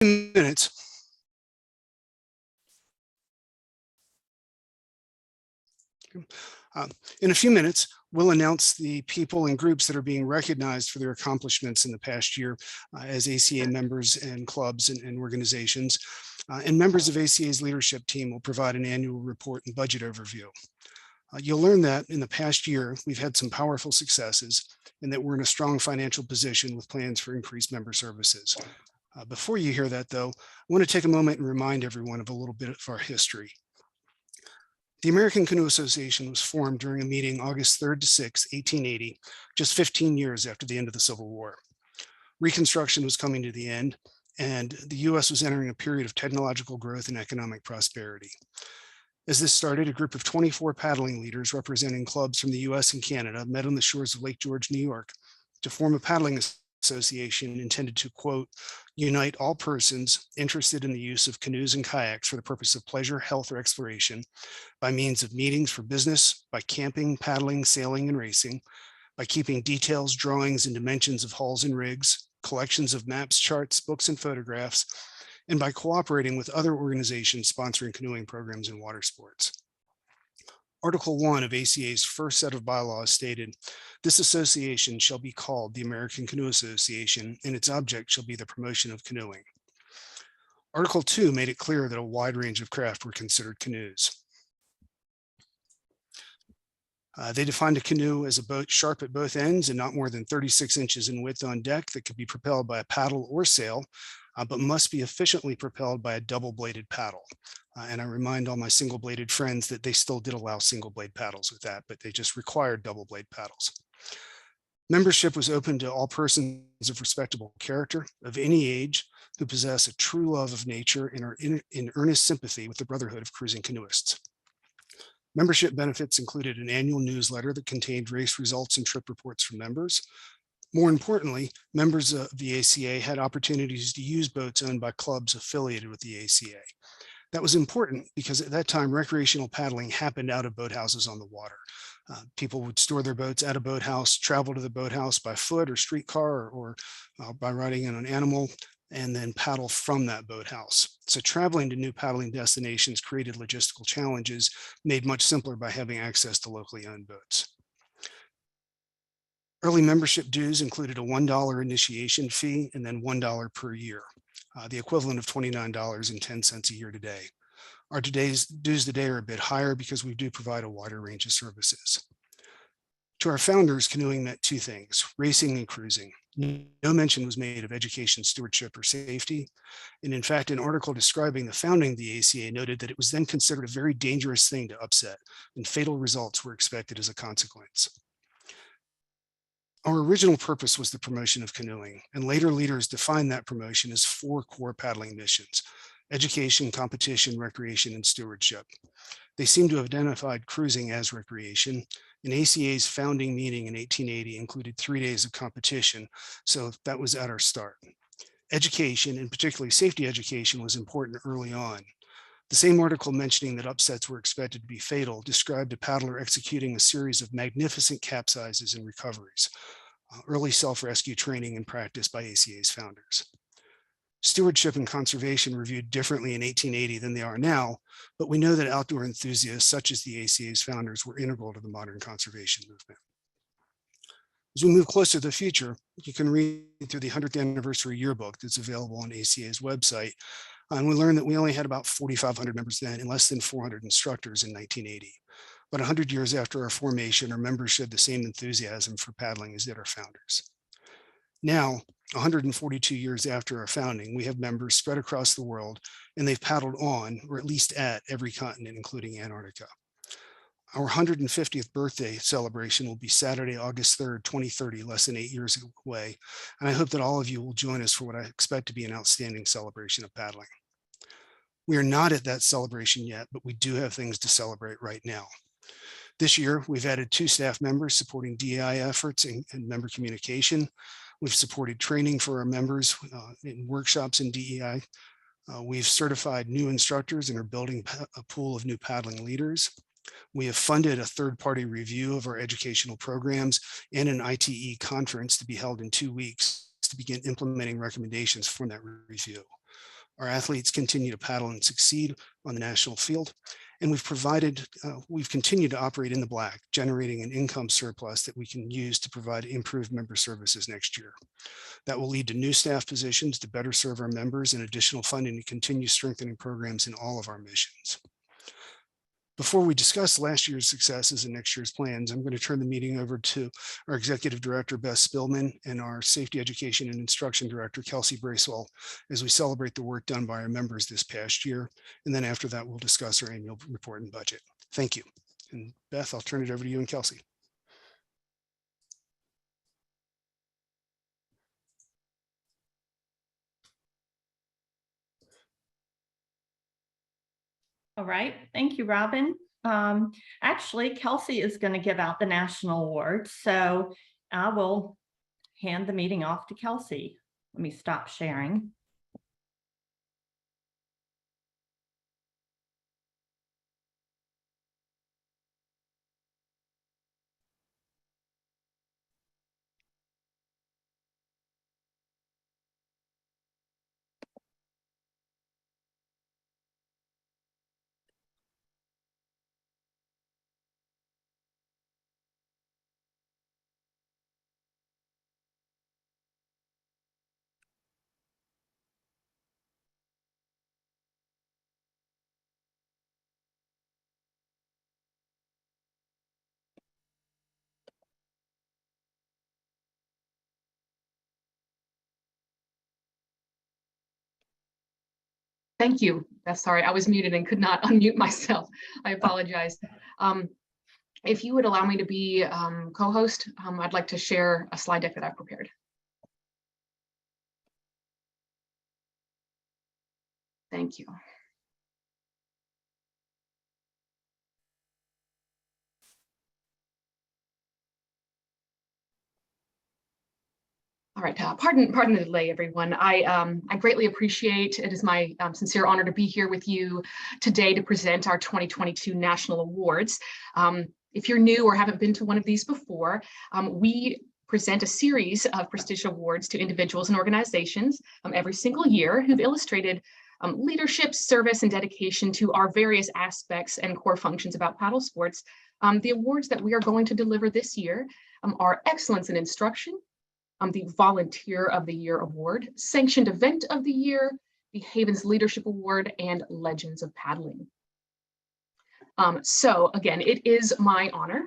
minutes. In a few minutes, we'll announce the people and groups that are being recognized for their accomplishments in the past year as ACA members and clubs and organizations. And members of ACA's leadership team will provide an annual report and budget overview. You'll learn that in the past year, we've had some powerful successes and that we're in a strong financial position with plans for increased member services. Before you hear that, though, I want to take a moment and remind everyone of a little bit of our history. The American Canoe Association was formed during a meeting August 3rd to 6th, 1880, just 15 years after the end of the Civil War. Reconstruction was coming to the end, and the U.S. was entering a period of technological growth and economic prosperity. As this started, a group of 24 paddling leaders representing clubs from the U.S. and Canada met on the shores of Lake George, New York, to form a paddling association intended to, quote, unite all persons interested in the use of canoes and kayaks for the purpose of pleasure, health, or exploration by means of meetings for business, by camping, paddling, sailing, and racing, by keeping details, drawings, and dimensions of hulls and rigs, collections of maps, charts, books, and photographs, and by cooperating with other organizations sponsoring canoeing programs and water sports. Article 1 of ACA's first set of bylaws stated, this association shall be called the American Canoe Association, and its object shall be the promotion of canoeing. Article 2 made it clear that a wide range of craft were considered canoes. They defined a canoe as a boat sharp at both ends and not more than 36 inches in width on deck that could be propelled by a paddle or sail, but must be efficiently propelled by a double-bladed paddle. And I remind all my single-bladed friends that they still did allow single-blade paddles with that, but they just required double-blade paddles. Membership was open to all persons of respectable character, of any age, who possess a true love of nature and are in earnest sympathy with the brotherhood of cruising canoeists. Membership benefits included an annual newsletter that contained race results and trip reports from members. More importantly, members of the ACA had opportunities to use boats owned by clubs affiliated with the ACA. That was important because at that time, recreational paddling happened out of boathouses on the water. People would store their boats at a boathouse, travel to the boathouse by foot or streetcar or by riding in an animal, and then paddle from that boathouse. So traveling to new paddling destinations created logistical challenges made much simpler by having access to locally owned boats. Early membership dues included a $1 initiation fee and then $1 per year, the equivalent of $29.10 a year today. Our dues today are a bit higher because we do provide a wider range of services. To our founders, canoeing meant two things, racing and cruising. No mention was made of education, stewardship, or safety. And in fact, an article describing the founding of the ACA noted that it was then considered a very dangerous thing to upset, and fatal results were expected as a consequence. Our original purpose was the promotion of canoeing, and later leaders defined that promotion as 4 core paddling missions: education, competition, recreation, and stewardship. They seem to have identified cruising as recreation, and ACA's founding meeting in 1880 included 3 days of competition, so that was at our start. Education, and particularly safety education, was important early on. The same article mentioning that upsets were expected to be fatal described a paddler executing a series of magnificent capsizes and recoveries, early self-rescue training and practice by ACA's founders. Stewardship and conservation were viewed differently in 1880 than they are now, but we know that outdoor enthusiasts such as the ACA's founders were integral to the modern conservation movement. As we move closer to the future, you can read through the 100th anniversary yearbook that's available on ACA's website. And we learned that we only had about 4,500 members then and less than 400 instructors in 1980. But 100 years after our formation, our members showed the same enthusiasm for paddling as did our founders. Now, 142 years after our founding, we have members spread across the world, and they've paddled on, or at least at, every continent, including Antarctica. Our 150th birthday celebration will be Saturday, August 3rd, 2030, less than 8 years away. And I hope that all of you will join us for what I expect to be an outstanding celebration of paddling. We are not at that celebration yet, but we do have things to celebrate right now. This year, we've added 2 staff members supporting DEI efforts and member communication. We've supported training for our members in workshops in DEI. We've certified new instructors and are building a pool of new paddling leaders. We have funded a third-party review of our educational programs and an ITE conference to be held in 2 weeks to begin implementing recommendations from that review. Our athletes continue to paddle and succeed on the national field, and we've continued to operate in the black, generating an income surplus that we can use to provide improved member services next year. That will lead to new staff positions to better serve our members and additional funding to continue strengthening programs in all of our missions. Before we discuss last year's successes and next year's plans, I'm going to turn the meeting over to our Executive Director, Beth Spillman, and our Safety Education and Instruction Director, Kelsey Bracewell, as we celebrate the work done by our members this past year. And then after that, we'll discuss our annual report and budget. Thank you. And Beth, I'll turn it over to you and Kelsey. All right, thank you, Robin. Actually, Kelsey is going to give out the national award, so I will hand the meeting off to Kelsey. Let me stop sharing. Thank you. Sorry, I was muted and could not unmute myself. I apologize. If you would allow me to be co-host, I'd like to share a slide deck that I've prepared. Thank you. All right, pardon the delay, everyone. I greatly appreciate it. Is my sincere honor to be here with you today to present our 2022 National Awards. If you're new or haven't been to one of these before, we present a series of prestigious awards to individuals and organizations every single year who've illustrated leadership, service, and dedication to our various aspects and core functions about paddle sports. The awards that we are going to deliver this year are Excellence in Instruction, the Volunteer of the Year Award, Sanctioned Event of the Year, the Havens Leadership Award, and Legends of Paddling. So again, it is my honor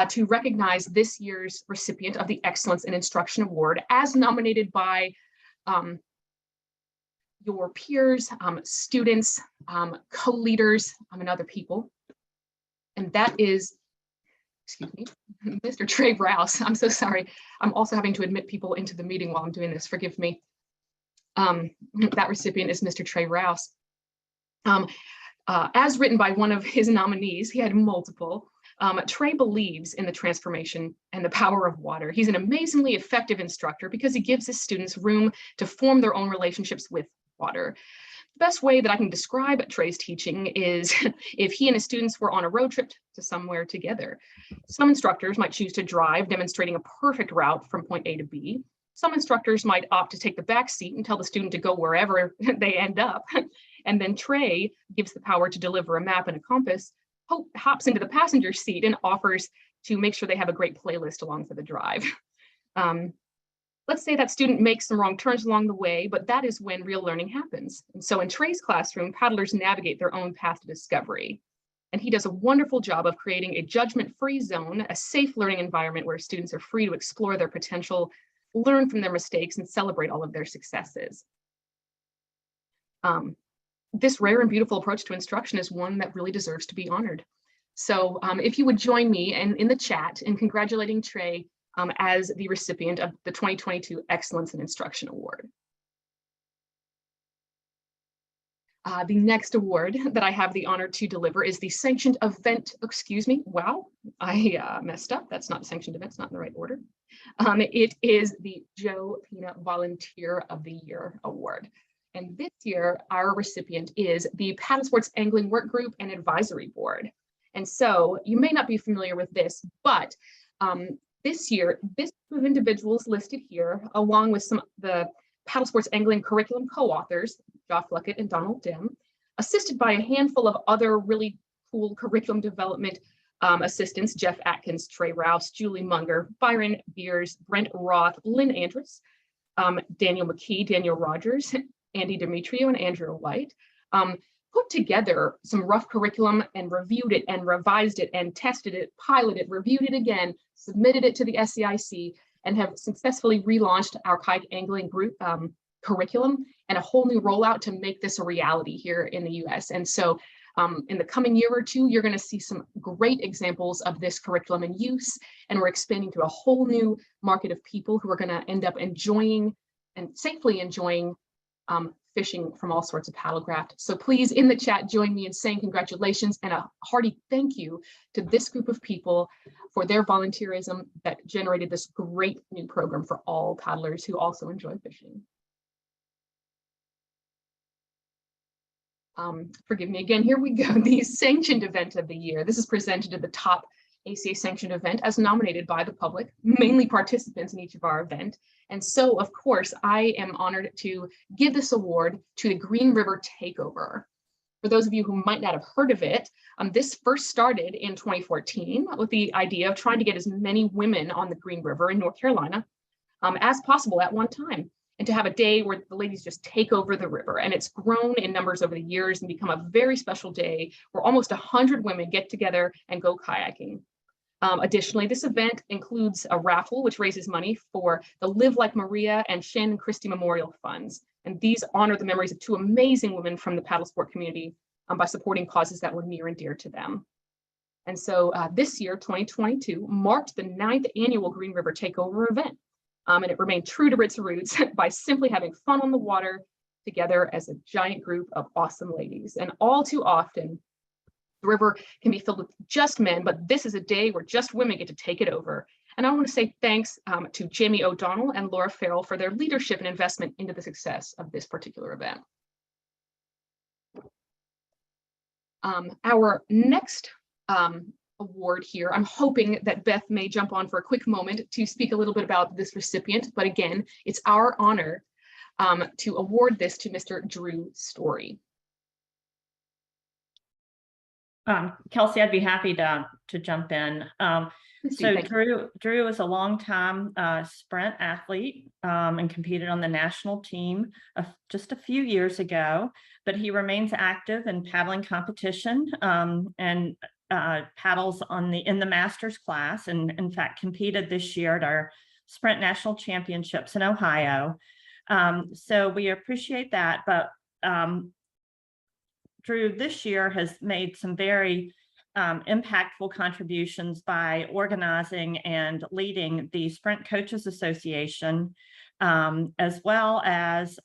to recognize this year's recipient of the Excellence in Instruction Award as nominated by your peers, students, co-leaders, and other people. And that is, excuse me, Mr. Trey Rouse. I'm so sorry. I'm also having to admit people into the meeting while I'm doing this. Forgive me. That recipient is Mr. Trey Rouse. As written by one of his nominees, he had multiple. Trey believes in the transformation and the power of water. He's an amazingly effective instructor because he gives his students room to form their own relationships with water. The best way that I can describe Trey's teaching is if he and his students were on a road trip to somewhere together. Some instructors might choose to drive, demonstrating a perfect route from point A to B. Some instructors might opt to take the back seat and tell the student to go wherever they end up. And then Trey gives the power to deliver a map and a compass, hops into the passenger seat and offers to make sure they have a great playlist along for the drive. Let's say that student makes some wrong turns along the way, but that is when real learning happens. And so in Trey's classroom, paddlers navigate their own path to discovery. And he does a wonderful job of creating a judgment-free zone, a safe learning environment where students are free to explore their potential, learn from their mistakes, and celebrate all of their successes. This rare and beautiful approach to instruction is one that really deserves to be honored. So if you would join me in the chat in congratulating Trey as the recipient of the 2022 Excellence in Instruction Award. The next award that I have the honor to deliver is the Sanctioned Event, excuse me, wow, I messed up. That's not Sanctioned Event, it's not in the right order. It is the Joe Pina Volunteer of the Year Award. And this year, our recipient is the Paddle Sports Angling Work Group and Advisory Board. And so you may not be familiar with this, but this year, this group of individuals listed here, along with some of the paddle sports angling curriculum co-authors, Josh Luckett and Donald Dim, assisted by a handful of other really cool curriculum development assistants, Jeff Atkins, Trey Rouse, Julie Munger, Byron Beers, Brent Roth, Lynn Andrus, Daniel McKee, Daniel Rogers, Andy Demetrio, and Andrew White, put together some rough curriculum and reviewed it and revised it and tested it, piloted it, reviewed it again, submitted it to the SCIC, and have successfully relaunched our kayak angling group curriculum and a whole new rollout to make this a reality here in the US. And so in the coming year or two, you're going to see some great examples of this curriculum in use, and we're expanding to a whole new market of people who are going to end up enjoying and safely enjoying fishing from all sorts of paddlecraft. So please, in the chat, join me in saying congratulations and a hearty thank you to this group of people for their volunteerism that generated this great new program for all paddlers who also enjoy fishing. Forgive me again, here we go, the sanctioned event of the year. This is presented to the top ACA sanctioned event as nominated by the public, mainly participants in each of our event. And so, of course, I am honored to give this award to the Green River Takeover. For those of you who might not have heard of it, this first started in 2014 with the idea of trying to get as many women on the Green River in North Carolina as possible at one time, and to have a day where the ladies just take over the river. And it's grown in numbers over the years and become a very special day where almost 100 women get together and go kayaking. Additionally, this event includes a raffle, which raises money for the Live Like Maria and Shannon Christie Memorial Funds. And these honor the memories of two amazing women from the paddle sport community by supporting causes that were near and dear to them. And so this year, 2022, marked the 9th annual Green River Takeover event. And it remained true to its roots by simply having fun on the water together as a giant group of awesome ladies. And all too often, the river can be filled with just men, but this is a day where just women get to take it over. And I want to say thanks to Jamie O'Donnell and Laura Farrell for their leadership and investment into the success of this particular event. Our next award here, I'm hoping that Beth may jump on for a quick moment to speak a little bit about this recipient, but again, it's our honor to award this to Mr. Drew Story. Kelsey, I'd be happy to jump in. So Drew is a longtime sprint athlete and competed on the national team just a few years ago, but he remains active in paddling competition and paddles in the masters class, and in fact competed this year at our sprint national championships in Ohio. So we appreciate that, but Drew this year has made some very impactful contributions by organizing and leading the Sprint Coaches Association, as well as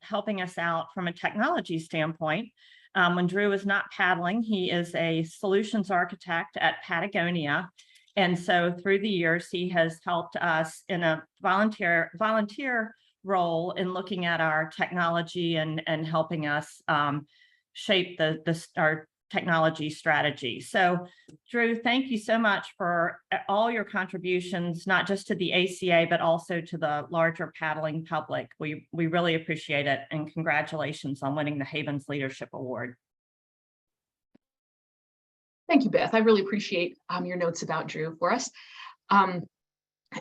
helping us out from a technology standpoint. When Drew is not paddling, he is a solutions architect at Patagonia. And so through the years, he has helped us in a volunteer role in looking at our technology and helping us shape our technology strategy. So Drew, thank you so much for all your contributions, not just to the ACA, but also to the larger paddling public. We really appreciate it, and congratulations on winning the Havens Leadership Award. Thank you, Beth. I really appreciate your notes about Drew for us.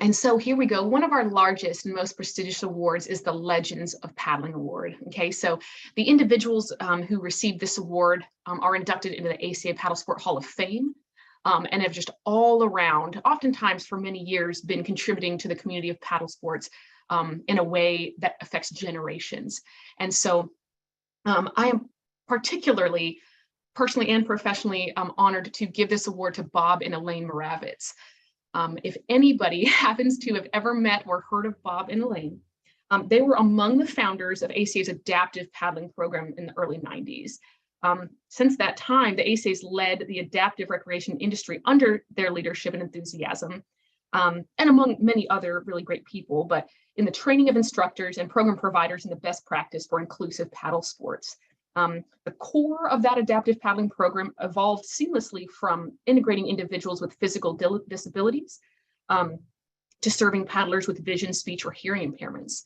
And so here we go. One of our largest and most prestigious awards is the Legends of Paddling Award. Okay, so the individuals who received this award are inducted into the ACA Paddle Sport Hall of Fame and have just all around, oftentimes for many years, been contributing to the community of paddle sports in a way that affects generations. And so I am particularly, personally and professionally, honored to give this award to Bob and Elaine Moravitz. If anybody happens to have ever met or heard of Bob and Elaine, they were among the founders of ACA's adaptive paddling program in the early 90s. Since that time, the ACA's led the adaptive recreation industry under their leadership and enthusiasm, and among many other really great people, but in the training of instructors and program providers in the best practice for inclusive paddle sports. The core of that adaptive paddling program evolved seamlessly from integrating individuals with physical disabilities to serving paddlers with vision, speech, or hearing impairments.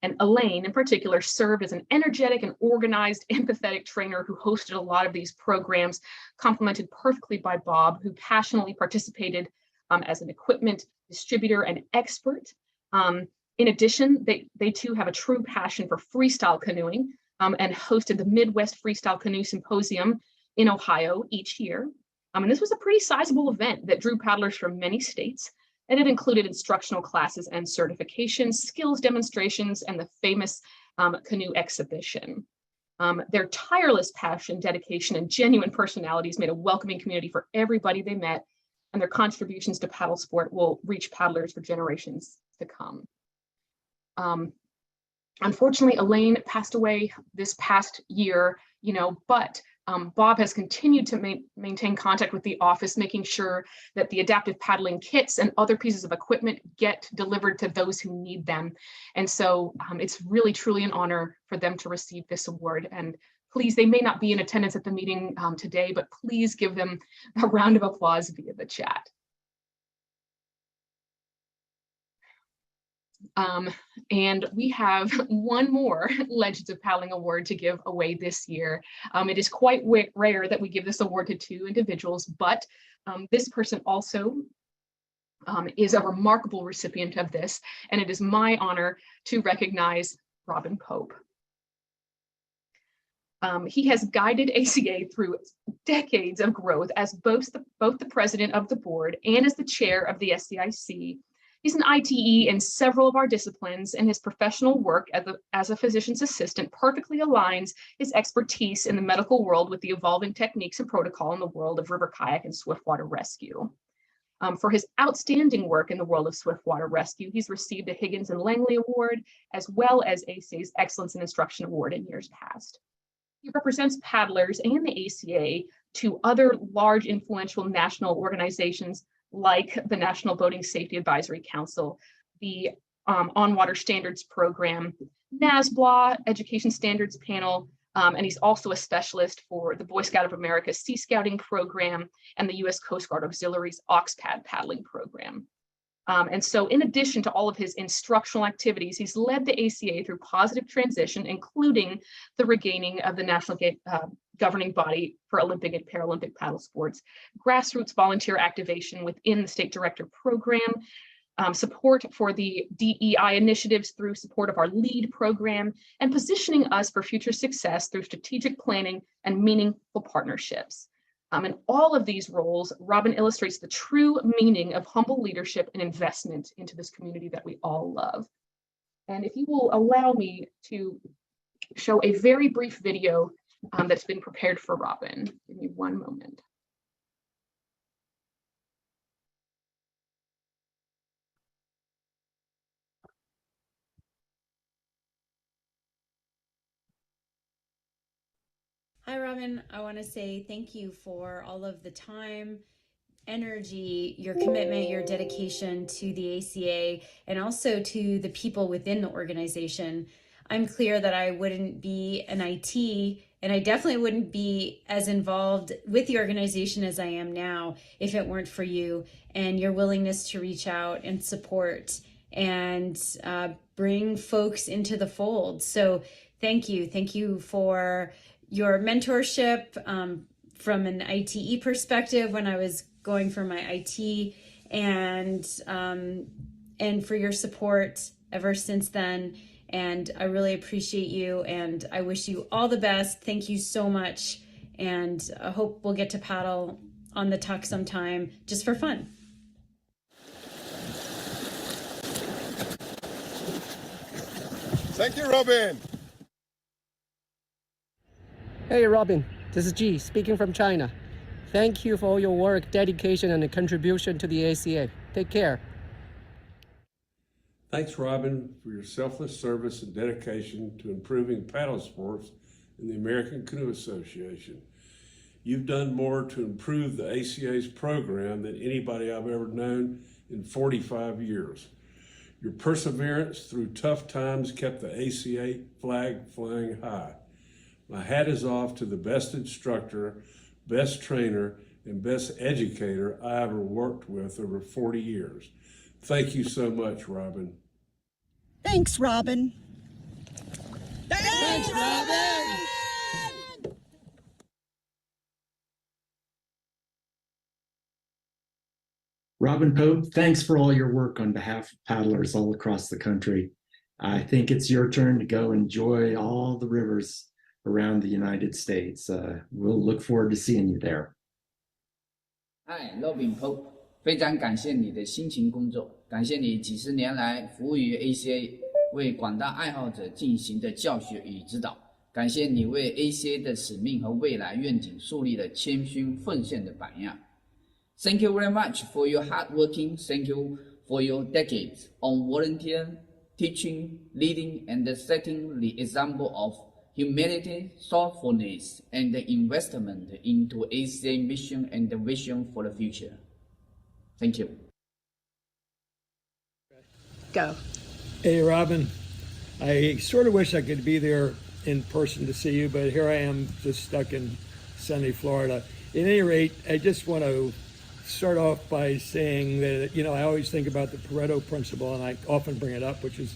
And Elaine, in particular, served as an energetic and organized, empathetic trainer who hosted a lot of these programs, complemented perfectly by Bob, who passionately participated as an equipment distributor and expert. In addition, they too have a true passion for freestyle canoeing and hosted the Midwest Freestyle Canoe Symposium in Ohio each year. And this was a pretty sizable event that drew paddlers from many states, and it included instructional classes and certifications, skills demonstrations, and the famous canoe exhibition. Their tireless passion, dedication, and genuine personalities made a welcoming community for everybody they met, and their contributions to paddle sport will reach paddlers for generations to come. Unfortunately, Elaine passed away this past year, but Bob has continued to maintain contact with the office, making sure that the adaptive paddling kits and other pieces of equipment get delivered to those who need them. And so it's really, truly an honor for them to receive this award. And please, they may not be in attendance at the meeting today, but please give them a round of applause via the chat. And we have one more Legends of Paddling award to give away this year. It is quite rare that we give this award to two individuals, but this person also is a remarkable recipient of this, and it is my honor to recognize Robin Pope. He has guided ACA through decades of growth as both the president of the board and as the chair of the SCIC. He's an ITE in several of our disciplines, and his professional work as a physician's assistant perfectly aligns his expertise in the medical world with the evolving techniques and protocol in the world of river kayak and swiftwater rescue. For his outstanding work in the world of swiftwater rescue, he's received a Higgins and Langley Award, as well as ACA's Excellence in Instruction Award in years past. He represents paddlers and the ACA to other large influential national organizations like the National Boating Safety Advisory Council, the On-Water Standards Program, NASBLA Education Standards Panel, and he's also a specialist for the Boy Scout of America Sea Scouting Program and the U.S. Coast Guard Auxiliary's OxPAD paddling program. And so in addition to all of his instructional activities, he's led the ACA through positive transition, including the regaining of the national governing body for Olympic and Paralympic paddle sports, grassroots volunteer activation within the state director program, support for the DEI initiatives through support of our LEAD program, and positioning us for future success through strategic planning and meaningful partnerships. In all of these roles, Robin illustrates the true meaning of humble leadership and investment into this community that we all love. And if you will allow me to show a very brief video that's been prepared for Robin. Give me one moment. Hi, Robin. I want to say thank you for all of the time, energy, your commitment, your dedication to the ACA, and also to the people within the organization. I'm clear that I wouldn't be an IT, and I definitely wouldn't be as involved with the organization as I am now if it weren't for you and your willingness to reach out and support and bring folks into the fold. So thank you. Thank you for your mentorship from an ITE perspective when I was going for my IT, and for your support ever since then. And I really appreciate you, and I wish you all the best. Thank you so much, and I hope we'll get to paddle on the Tuck sometime just for fun. Thank you, Robin. Hey Robin, this is G speaking from China. Thank you for all your work, dedication, and contribution to the ACA. Take care. Thanks, Robin, for your selfless service and dedication to improving paddle sports in the American Canoe Association. You've done more to improve the ACA's program than anybody I've ever known in 45 years. Your perseverance through tough times kept the ACA flag flying high. My hat is off to the best instructor, best trainer, and best educator I ever worked with over 40 years. Thank you so much, Robin. Thanks, Robin. Thanks, Robin. Robin Pope, thanks for all your work on behalf of paddlers all across the country. I think it's your turn to go enjoy all the rivers around the United States. We'll look forward to seeing you there. Hi, Robin Pope， 非常感谢你的辛勤工作，感谢你几十年来服务于 ACA， 为广大爱好者进行的教学与指导，感谢你为 ACA 的使命和未来愿景树立了谦逊奉献的榜样。Thank you very much for your hard working. Thank you for your decades on volunteer, teaching, leading, and setting the example of humility, thoughtfulness, and investment into ACA mission and vision for the future. Thank you. Go. Hey, Robin. I sort of wish I could be there in person to see you, but here I am just stuck in sunny Florida. At any rate, I just want to start off by saying that, I always think about the Pareto principle, and I often bring it up, which is,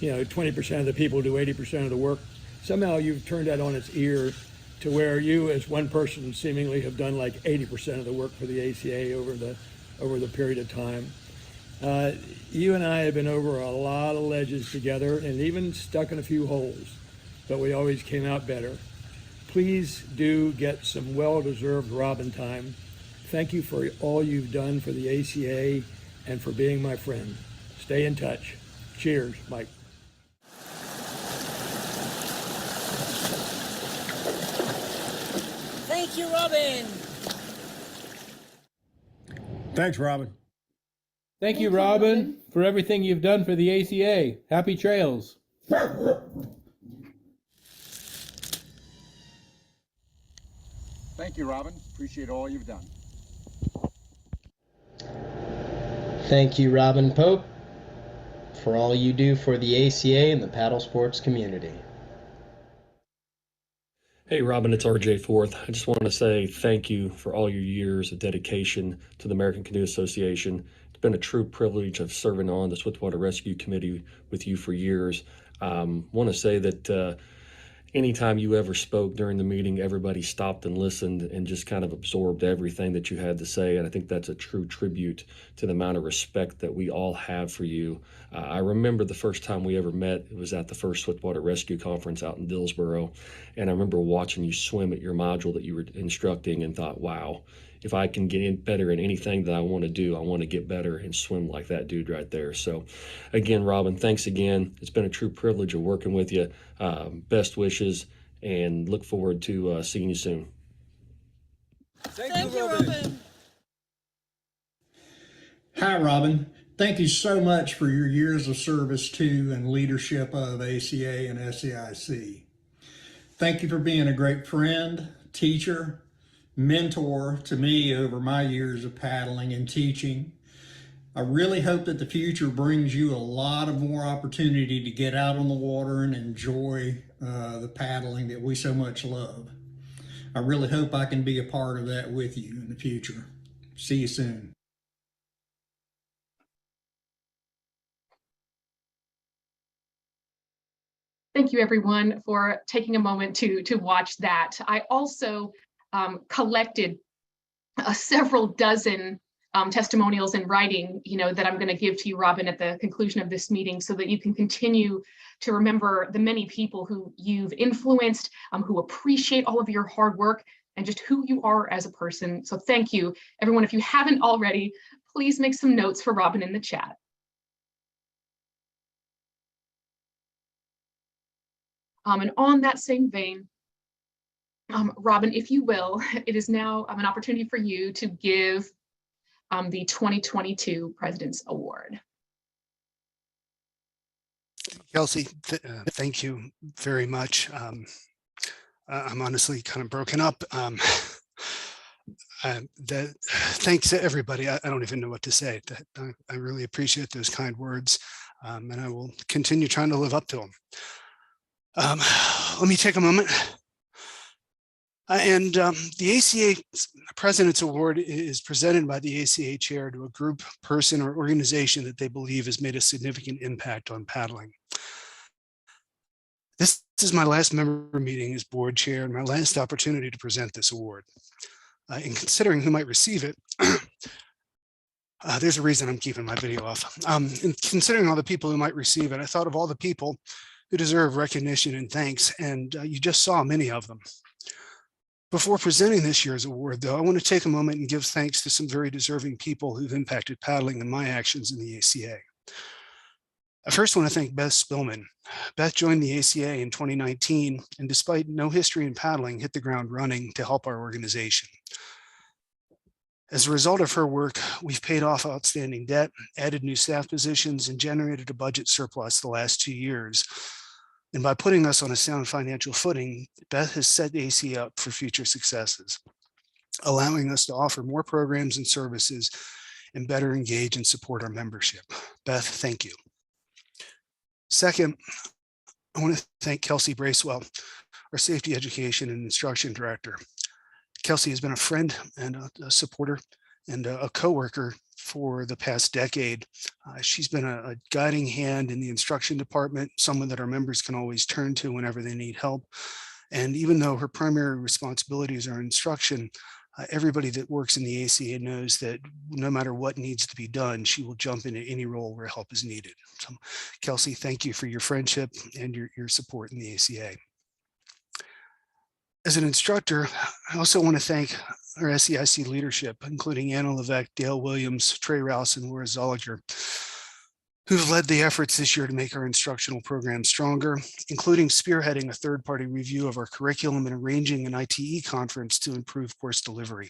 20% of the people do 80% of the work. Somehow you've turned that on its ear to where you as one person seemingly have done like 80% of the work for the ACA over the period of time. You and I have been over a lot of ledges together and even stuck in a few holes, but we always came out better. Please do get some well-deserved Robin time. Thank you for all you've done for the ACA and for being my friend. Stay in touch. Cheers, Mike. Thank you, Robin. Thanks, Robin. Thank you, Robin, for everything you've done for the ACA. Happy trails. Thank you, Robin. Appreciate all you've done. Thank you, Robin Pope, for all you do for the ACA and the paddle sports community. Hey, Robin, it's RJ Forth. I just want to say thank you for all your years of dedication to the American Canoe Association. It's been a true privilege of serving on the Swiftwater Rescue Committee with you for years. Want to say that anytime you ever spoke during the meeting, everybody stopped and listened and just kind of absorbed everything that you had to say. And I think that's a true tribute to the amount of respect that we all have for you. I remember the first time we ever met, it was at the first Swiftwater Rescue Conference out in Dillsboro. And I remember watching you swim at your module that you were instructing and thought, wow, if I can get better in anything that I want to do, I want to get better and swim like that dude right there. So again, Robin, thanks again. It's been a true privilege of working with you. Best wishes and look forward to seeing you soon. Thank you, Robin. Hi, Robin. Thank you so much for your years of service to and leadership of ACA and SAIC. Thank you for being a great friend, teacher, mentor to me over my years of paddling and teaching. I really hope that the future brings you a lot of more opportunity to get out on the water and enjoy the paddling that we so much love. I really hope I can be a part of that with you in the future. See you soon. Thank you, everyone, for taking a moment to watch that. I also collected several dozen testimonials in writing, that I'm going to give to you, Robin, at the conclusion of this meeting, so that you can continue to remember the many people who you've influenced, who appreciate all of your hard work and just who you are as a person. So thank you, everyone. If you haven't already, please make some notes for Robin in the chat. And on that same vein, Robin, if you will, it is now an opportunity for you to give the 2022 President's Award. Kelsey, thank you very much. I'm honestly kind of broken up. Thanks to everybody. I don't even know what to say. I really appreciate those kind words, and I will continue trying to live up to them. Let me take a moment. The ACA President's Award is presented by the ACA chair to a group, person, or organization that they believe has made a significant impact on paddling. This is my last member meeting as board chair and my last opportunity to present this award. In considering who might receive it, there's a reason I'm keeping my video off. In considering all the people who might receive it, I thought of all the people who deserve recognition and thanks, and you just saw many of them. Before presenting this year's award, though, I want to take a moment and give thanks to some very deserving people who've impacted paddling and my actions in the ACA. I first want to thank Beth Spillman. Beth joined the ACA in 2019, and despite no history in paddling, hit the ground running to help our organization. As a result of her work, we've paid off outstanding debt, added new staff positions, and generated a budget surplus the last 2 years. And by putting us on a sound financial footing, Beth has set ACA up for future successes, allowing us to offer more programs and services and better engage and support our membership. Beth, thank you. Second, I want to thank Kelsey Bracewell, our Safety Education and Instruction Director. Kelsey has been a friend and a supporter and a coworker for the past decade. She's been a guiding hand in the instruction department, someone that our members can always turn to whenever they need help. And even though her primary responsibilities are instruction, everybody that works in the ACA knows that no matter what needs to be done, she will jump into any role where help is needed. So, Kelsey, thank you for your friendship and your support in the ACA. As an instructor, I also want to thank our SEIC leadership, including Anna Levesque, Dale Williams, Trey Rouse, and Laura Zolliger, who've led the efforts this year to make our instructional program stronger, including spearheading a third-party review of our curriculum and arranging an ITE conference to improve course delivery.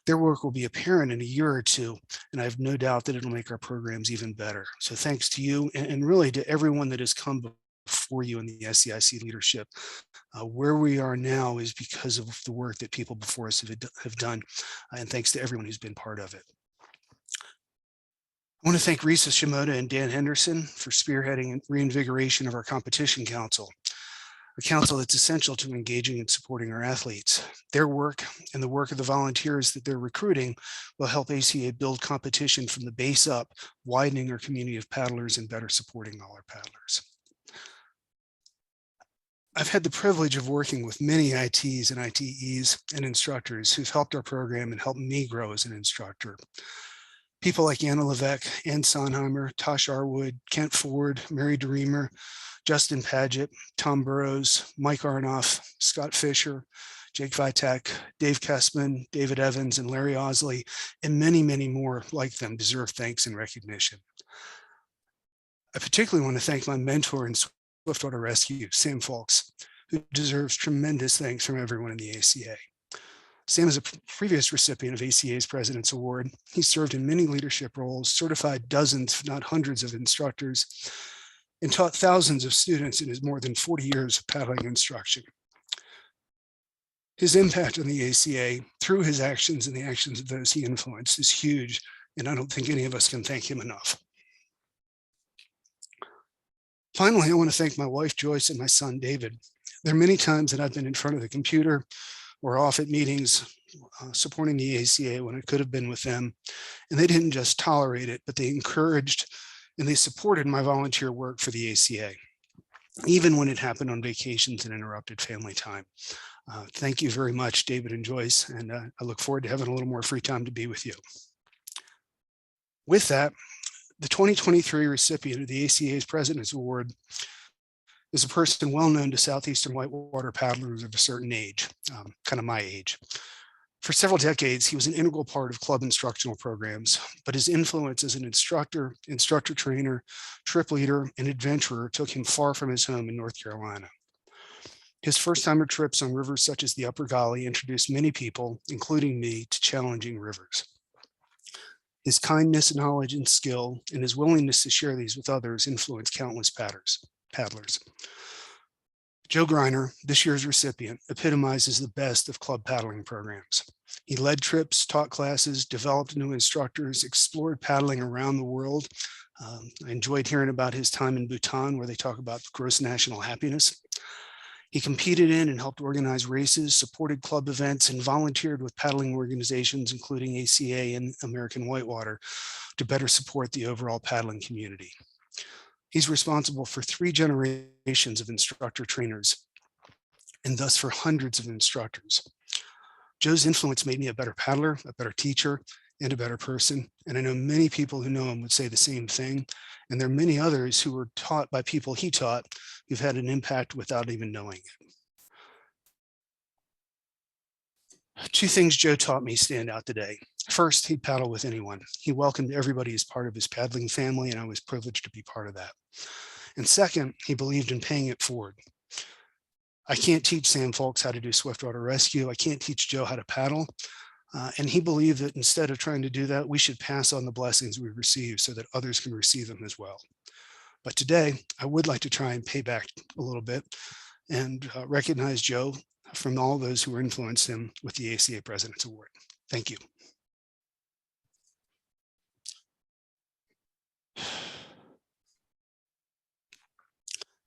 Their work will be apparent in a year or two, and I have no doubt that it'll make our programs even better. So thanks to you and really to everyone that has come before you in the SEIC leadership. Where we are now is because of the work that people before us have done, and thanks to everyone who's been part of it. I want to thank Risa Shimoda and Dan Henderson for spearheading and reinvigoration of our competition council, a council that's essential to engaging and supporting our athletes. Their work and the work of the volunteers that they're recruiting will help ACA build competition from the base up, widening our community of paddlers and better supporting all our paddlers. I've had the privilege of working with many ITs and ITEs and instructors who've helped our program and helped me grow as an instructor. People like Anna Levesque, Ann Sonheimer, Tosh Arwood, Kent Ford, Mary DeReamer, Justin Paget, Tom Burrows, Mike Arnoff, Scott Fisher, Jake Vitek, Dave Kessman, David Evans, and Larry Osley, and many, many more like them deserve thanks and recognition. I particularly want to thank my mentor in Swiftwater Rescue, Sam Fulks, who deserves tremendous thanks from everyone in the ACA. Sam is a previous recipient of ACA's President's Award. He served in many leadership roles, certified dozens, if not hundreds of instructors, and taught thousands of students in his more than 40 years of paddling instruction. His impact on the ACA through his actions and the actions of those he influenced is huge, and I don't think any of us can thank him enough. Finally, I want to thank my wife, Joyce, and my son, David. There are many times that I've been in front of the computer or off at meetings supporting the ACA when I could have been with them. And they didn't just tolerate it, but they encouraged and they supported my volunteer work for the ACA, even when it happened on vacations and interrupted family time. Thank you very much, David and Joyce, and I look forward to having a little more free time to be with you. With that, the 2023 recipient of the ACA's President's Award is a person well known to Southeastern whitewater paddlers of a certain age, kind of my age. For several decades, he was an integral part of club instructional programs, but his influence as an instructor, instructor trainer, trip leader, and adventurer took him far from his home in North Carolina. His first-timer trips on rivers such as the Upper Gauley introduced many people, including me, to challenging rivers. His kindness, knowledge, and skill, and his willingness to share these with others influenced countless paddlers. Joe Greiner, this year's recipient, epitomizes the best of club paddling programs. He led trips, taught classes, developed new instructors, explored paddling around the world. I enjoyed hearing about his time in Bhutan, where they talk about gross national happiness. He competed in and helped organize races, supported club events, and volunteered with paddling organizations, including ACA and American Whitewater, to better support the overall paddling community. He's responsible for 3 generations of instructor trainers and thus for hundreds of instructors. Joe's influence made me a better paddler, a better teacher, and a better person. And I know many people who know him would say the same thing. And there are many others who were taught by people he taught who've had an impact without even knowing it. 2 things Joe taught me stand out today. First, he'd paddle with anyone. He welcomed everybody as part of his paddling family, and I was privileged to be part of that. And second, he believed in paying it forward. I can't teach Sam Folks how to do swiftwater rescue. I can't teach Joe how to paddle. And he believed that instead of trying to do that, we should pass on the blessings we receive so that others can receive them as well. But today, I would like to try and pay back a little bit and recognize Joe from all those who influenced him with the ACA President's Award. Thank you.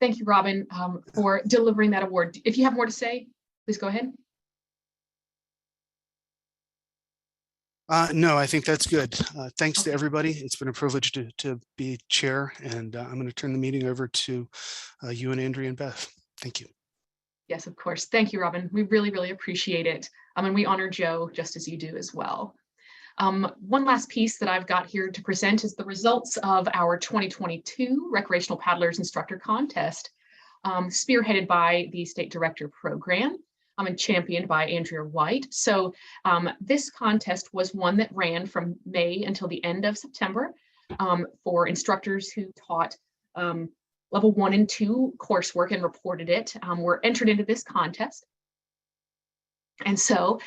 Thank you, Robin, for delivering that award. If you have more to say, please go ahead. No, I think that's good. Thanks to everybody. It's been a privilege to be chair, and I'm going to turn the meeting over to you and Andrea and Beth. Thank you. Yes, of course. Thank you, Robin. We really, really appreciate it. And we honor Joe just as you do as well. One last piece that I've got here to present is the results of our 2022 Recreational Paddlers Instructor Contest, spearheaded by the State Director Program and championed by Andrea White. So this contest was one that ran from May until the end of September for instructors who taught level 1 and 2 coursework and reported it, were entered into this contest. And so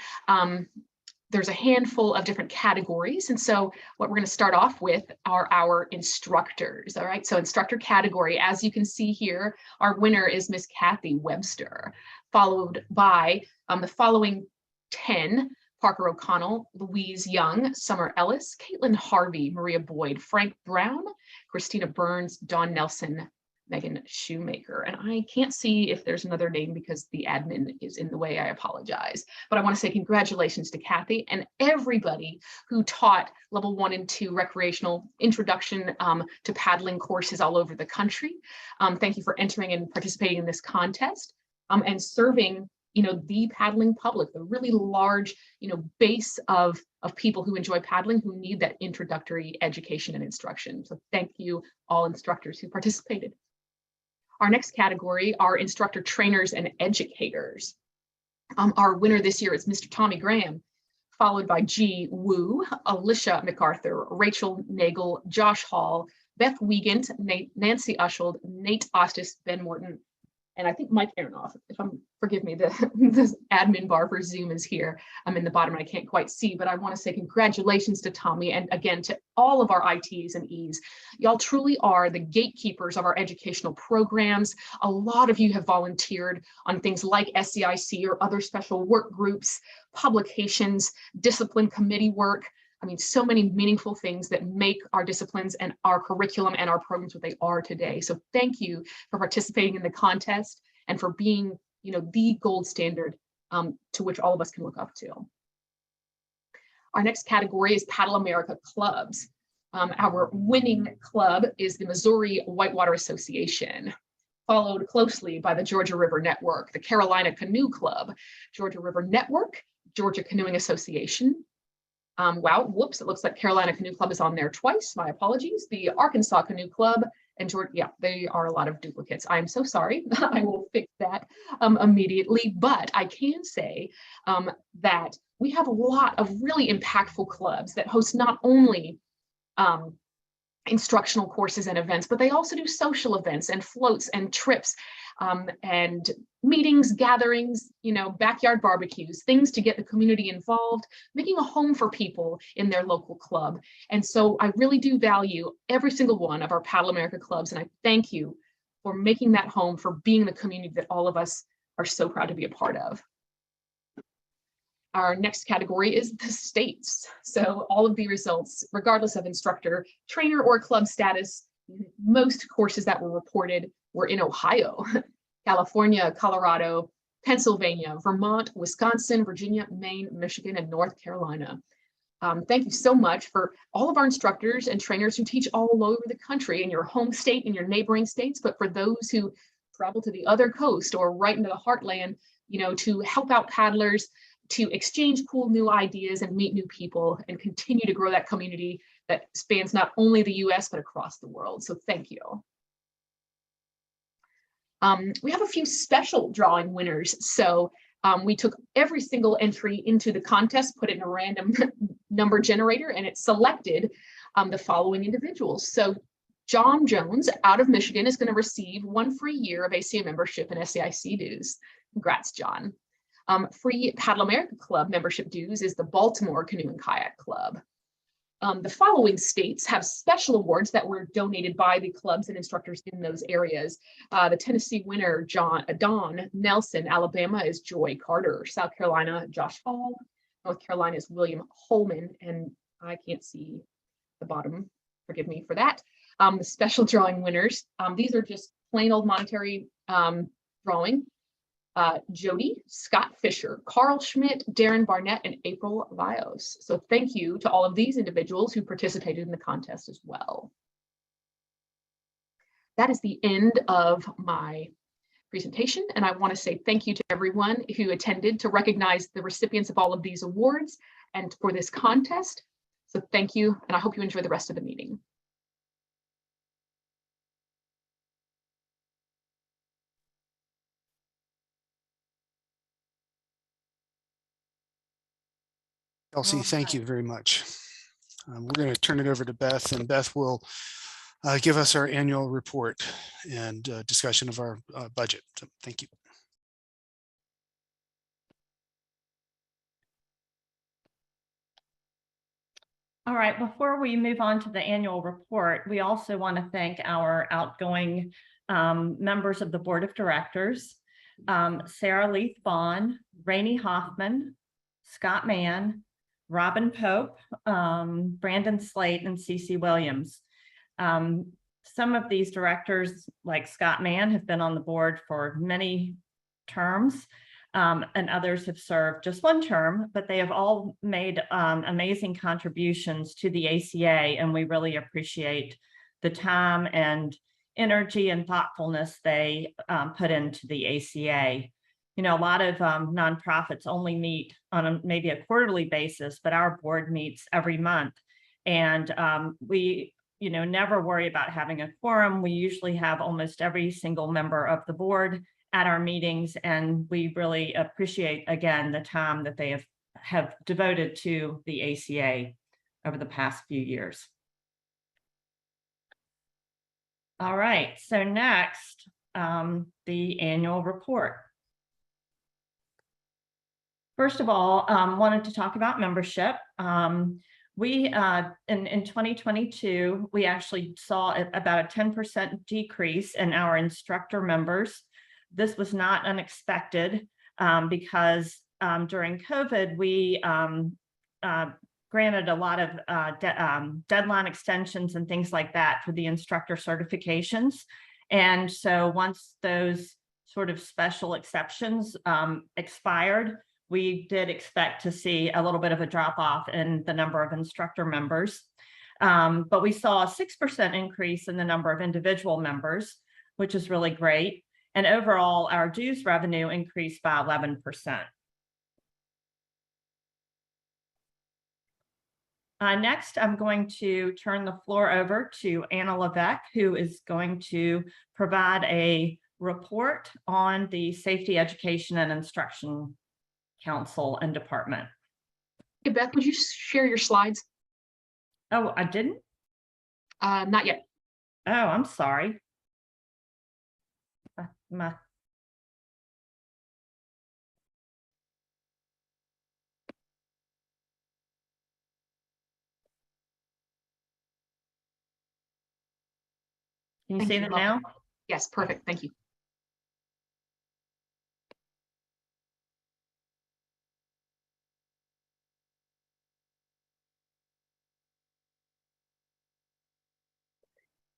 there's a handful of different categories. And so what we're going to start off with are our instructors. All right. So instructor category, as you can see here, our winner is Miss Kathy Webster, followed by the following 10: Parker O'Connell, Louise Young, Summer Ellis, Caitlin Harvey, Maria Boyd, Frank Brown, Christina Burns, Dawn Nelson, Megan Shoemaker. And I can't see if there's another name because the admin is in the way. I apologize. But I want to say congratulations to Kathy and everybody who taught level 1 and 2 recreational introduction to paddling courses all over the country. Thank you for entering and participating in this contest and serving the paddling public, the really large base of people who enjoy paddling, who need that introductory education and instruction. So thank you all instructors who participated. Our next category are instructor trainers and educators. Our winner this year is Mr. Tommy Graham, followed by G. Wu, Alicia MacArthur, Rachel Nagel, Josh Hall, Beth Wiegand, Nancy Usheld, Nate Ostis, Ben Morton, and I think Mike Aronoff. Forgive me, the admin bar for Zoom is here. I'm in the bottom and I can't quite see, but I want to say congratulations to Tommy and again to all of our ITs and Es. Y'all truly are the gatekeepers of our educational programs. A lot of you have volunteered on things like SCIC or other special work groups, publications, discipline committee work. So many meaningful things that make our disciplines and our curriculum and our programs what they are today. So thank you for participating in the contest and for being, the gold standard to which all of us can look up to. Our next category is Paddle America clubs. Our winning club is the Missouri Whitewater Association, followed closely by the Georgia River Network, the Carolina Canoe Club, Georgia River Network, Georgia Canoeing Association. Wow, whoops, it looks like Carolina Canoe Club is on there twice. My apologies. The Arkansas Canoe Club and Georgia, yeah, they are a lot of duplicates. I'm so sorry. I will fix that immediately. But I can say that we have a lot of really impactful clubs that host not only instructional courses and events, but they also do social events and floats and trips and meetings, gatherings, backyard barbecues, things to get the community involved, making a home for people in their local club. And so I really do value every single one of our Paddle America clubs. And I thank you for making that home, for being the community that all of us are so proud to be a part of. Our next category is the states. So all of the results, regardless of instructor, trainer, or club status, most courses that were reported were in Ohio, California, Colorado, Pennsylvania, Vermont, Wisconsin, Virginia, Maine, Michigan, and North Carolina. Thank you so much for all of our instructors and trainers who teach all over the country, in your home state and your neighboring states, but for those who travel to the other coast or right into the heartland, you know, to help out paddlers, to exchange cool new ideas and meet new people and continue to grow that community that spans not only the US, but across the world. So thank you. We have a few special drawing winners. So we took every single entry into the contest, put it in a random number generator, and it selected the following individuals. So John Jones out of Michigan is going to receive 1 free year of ACA membership and SAIC dues. Congrats, John. Free Paddle America Club membership dues is the Baltimore Canoe and Kayak Club. The following states have special awards that were donated by the clubs and instructors in those areas. The Tennessee winner, Don Nelson. Alabama is Joy Carter. South Carolina, Josh Hall. North Carolina is William Holman. And I can't see the bottom, forgive me for that. The special drawing winners, these are just plain old monetary drawing. Jody, Scott Fisher, Carl Schmidt, Darren Barnett, and April Vios. So thank you to all of these individuals who participated in the contest as well. That is the end of my presentation, and I want to say thank you to everyone who attended to recognize the recipients of all of these awards and for this contest. So thank you, and I hope you enjoy the rest of the meeting. Kelsey, thank you very much. We're going to turn it over to Beth, and Beth will give us our annual report and discussion of our budget. So thank you. All right, before we move on to the annual report, we also want to thank our outgoing members of the board of directors, Sarah Leith Vaughn, Rainey Hoffman, Scott Mann, Robin Pope, Brandon Slate, and Cece Williams. Some of these directors, like Scott Mann, have been on the board for many terms, and others have served just 1 term, but they have all made amazing contributions to the ACA, and we really appreciate the time and energy and thoughtfulness they put into the ACA. You know, a lot of nonprofits only meet on maybe a quarterly basis, but our board meets every month. And we, you know, never worry about having a quorum. We usually have almost every single member of the board at our meetings, and we really appreciate, again, the time that they have devoted to the ACA over the past few years. All right, so next, the annual report. First of all, wanted to talk about membership. We in 2022, we actually saw about a 10% decrease in our instructor members. This was not unexpected because during COVID, we granted a lot of deadline extensions and things like that for the instructor certifications. And so once those sort of special exceptions expired, we did expect to see a little bit of a drop off in the number of instructor members. But we saw a 6% increase in the number of individual members, which is really great. And overall, our dues revenue increased by 11%. Next, I'm going to turn the floor over to Anna Levesque, who is going to provide a report on the Safety Education and Instruction Council and Department. Hey, Beth, would you share your slides? Oh, I didn't? Not yet. Oh, I'm sorry. Can you see that now? Yes, perfect. Thank you.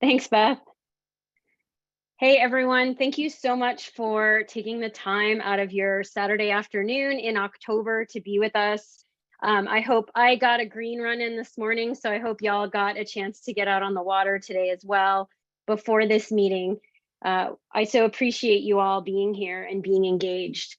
Thanks, Beth. Hey, everyone. Thank you so much for taking the time out of your Saturday afternoon in October to be with us. I hope I got a green run in this morning, so I hope y'all got a chance to get out on the water today as well before this meeting. I so appreciate you all being here and being engaged.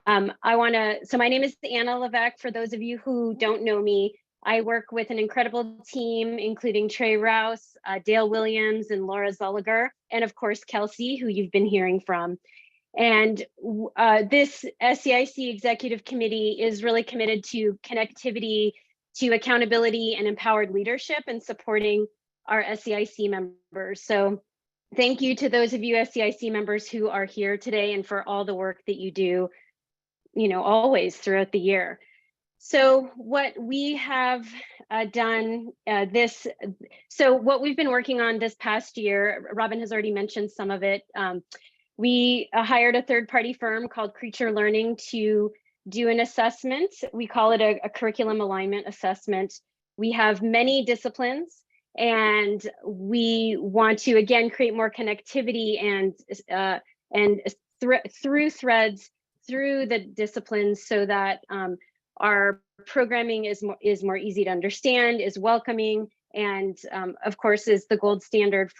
So my name is Anna Levesque. For those of you who don't know me, I work with an incredible team, including Trey Rouse, Dale Williams, and Laura Zulliger, and of course, Kelsey, who you've been hearing from. And this SCIC Executive Committee is really committed to connectivity, to accountability, and empowered leadership and supporting our SCIC members. So thank you to those of you SCIC members who are here today and for all the work that you do, always throughout the year. So what we have done what we've been working on this past year, Robin has already mentioned some of it. We hired a third-party firm called Creature Learning to do an assessment. We call it a curriculum alignment assessment. We have many disciplines, and we want to again create more connectivity and through threads through the disciplines, so that our programming is more easy to understand, is welcoming, and of course is the gold standard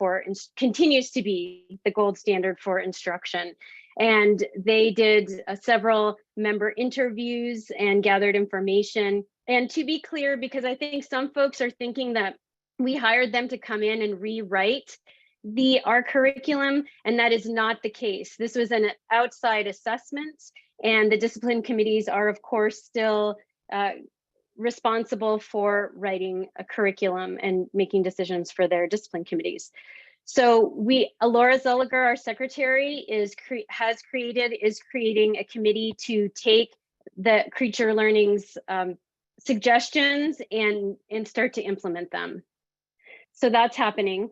continues to be the gold standard for instruction. And they did several member interviews and gathered information. And to be clear, because I think some folks are thinking that we hired them to come in and rewrite our curriculum, and that is not the case. This was an outside assessment, and the discipline committees are of course still responsible for writing a curriculum and making decisions for their discipline committees. So Laura Zulliger, our secretary, is creating a committee to take the Creature Learning's suggestions and start to implement them. So that's happening.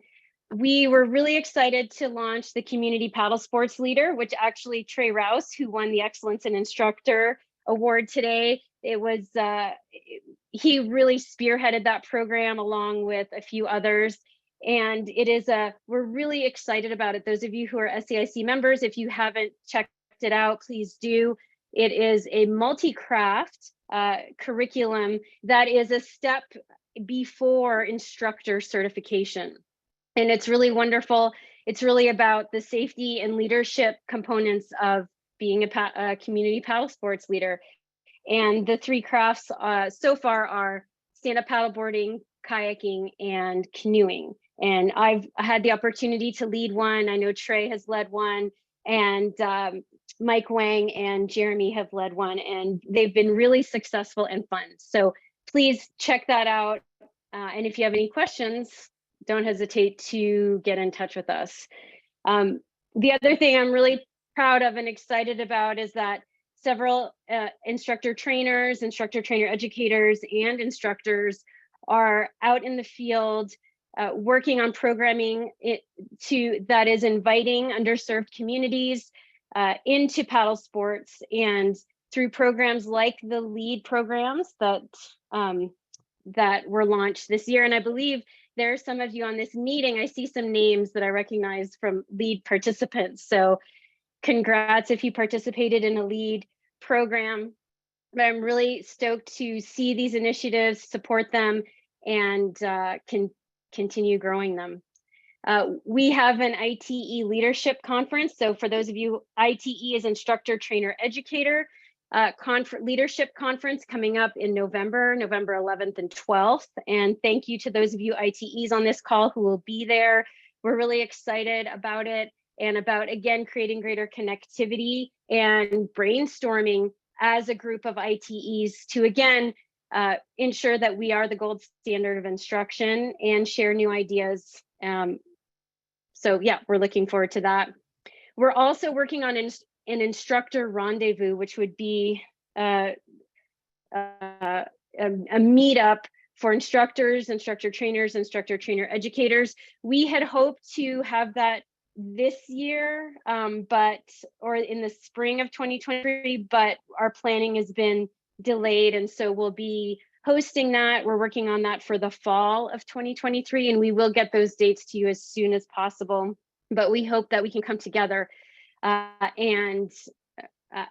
We were really excited to launch the Community Paddle Sports Leader, which actually Trey Rouse, who won the Excellence in Instructor Award today, he really spearheaded that program along with a few others. And we're really excited about it. Those of you who are SCIC members, if you haven't checked it out, please do. It is a multi-craft curriculum that is a step before instructor certification. And it's really wonderful. It's really about the safety and leadership components of being a community paddle sports leader. And the three crafts so far are stand-up paddleboarding, kayaking, and canoeing. And I've had the opportunity to lead one. I know Trey has led one, and Mike Wang and Jeremy have led one, and they've been really successful and fun. So please check that out. And if you have any questions, don't hesitate to get in touch with us. The other thing I'm really proud of and excited about is that several instructor trainer educators, and instructors are out in the field working on programming that is inviting underserved communities into paddle sports, and through programs like the LEAD programs that were launched this year. And I believe there are some of you on this meeting. I see some names that I recognize from LEAD participants. So congrats if you participated in a LEAD program. But I'm really stoked to see these initiatives, support them, and continue growing them. We have an ITE leadership conference. So for those of you, ITE is Instructor Trainer Educator leadership conference coming up in November 11th and 12th. And thank you to those of you ITEs on this call who will be there. We're really excited about it, and about, again, creating greater connectivity and brainstorming as a group of ITEs to, again, ensure that we are the gold standard of instruction and share new ideas. So yeah, we're looking forward to that. We're also working on an instructor rendezvous, which would be a meetup for instructors, instructor trainers, instructor trainer educators. We had hoped to have that this year, or in the spring of 2023, but our planning has been delayed, and so we'll be hosting that. We're working on that for the fall of 2023, and we will get those dates to you as soon as possible. But we hope that we can come together and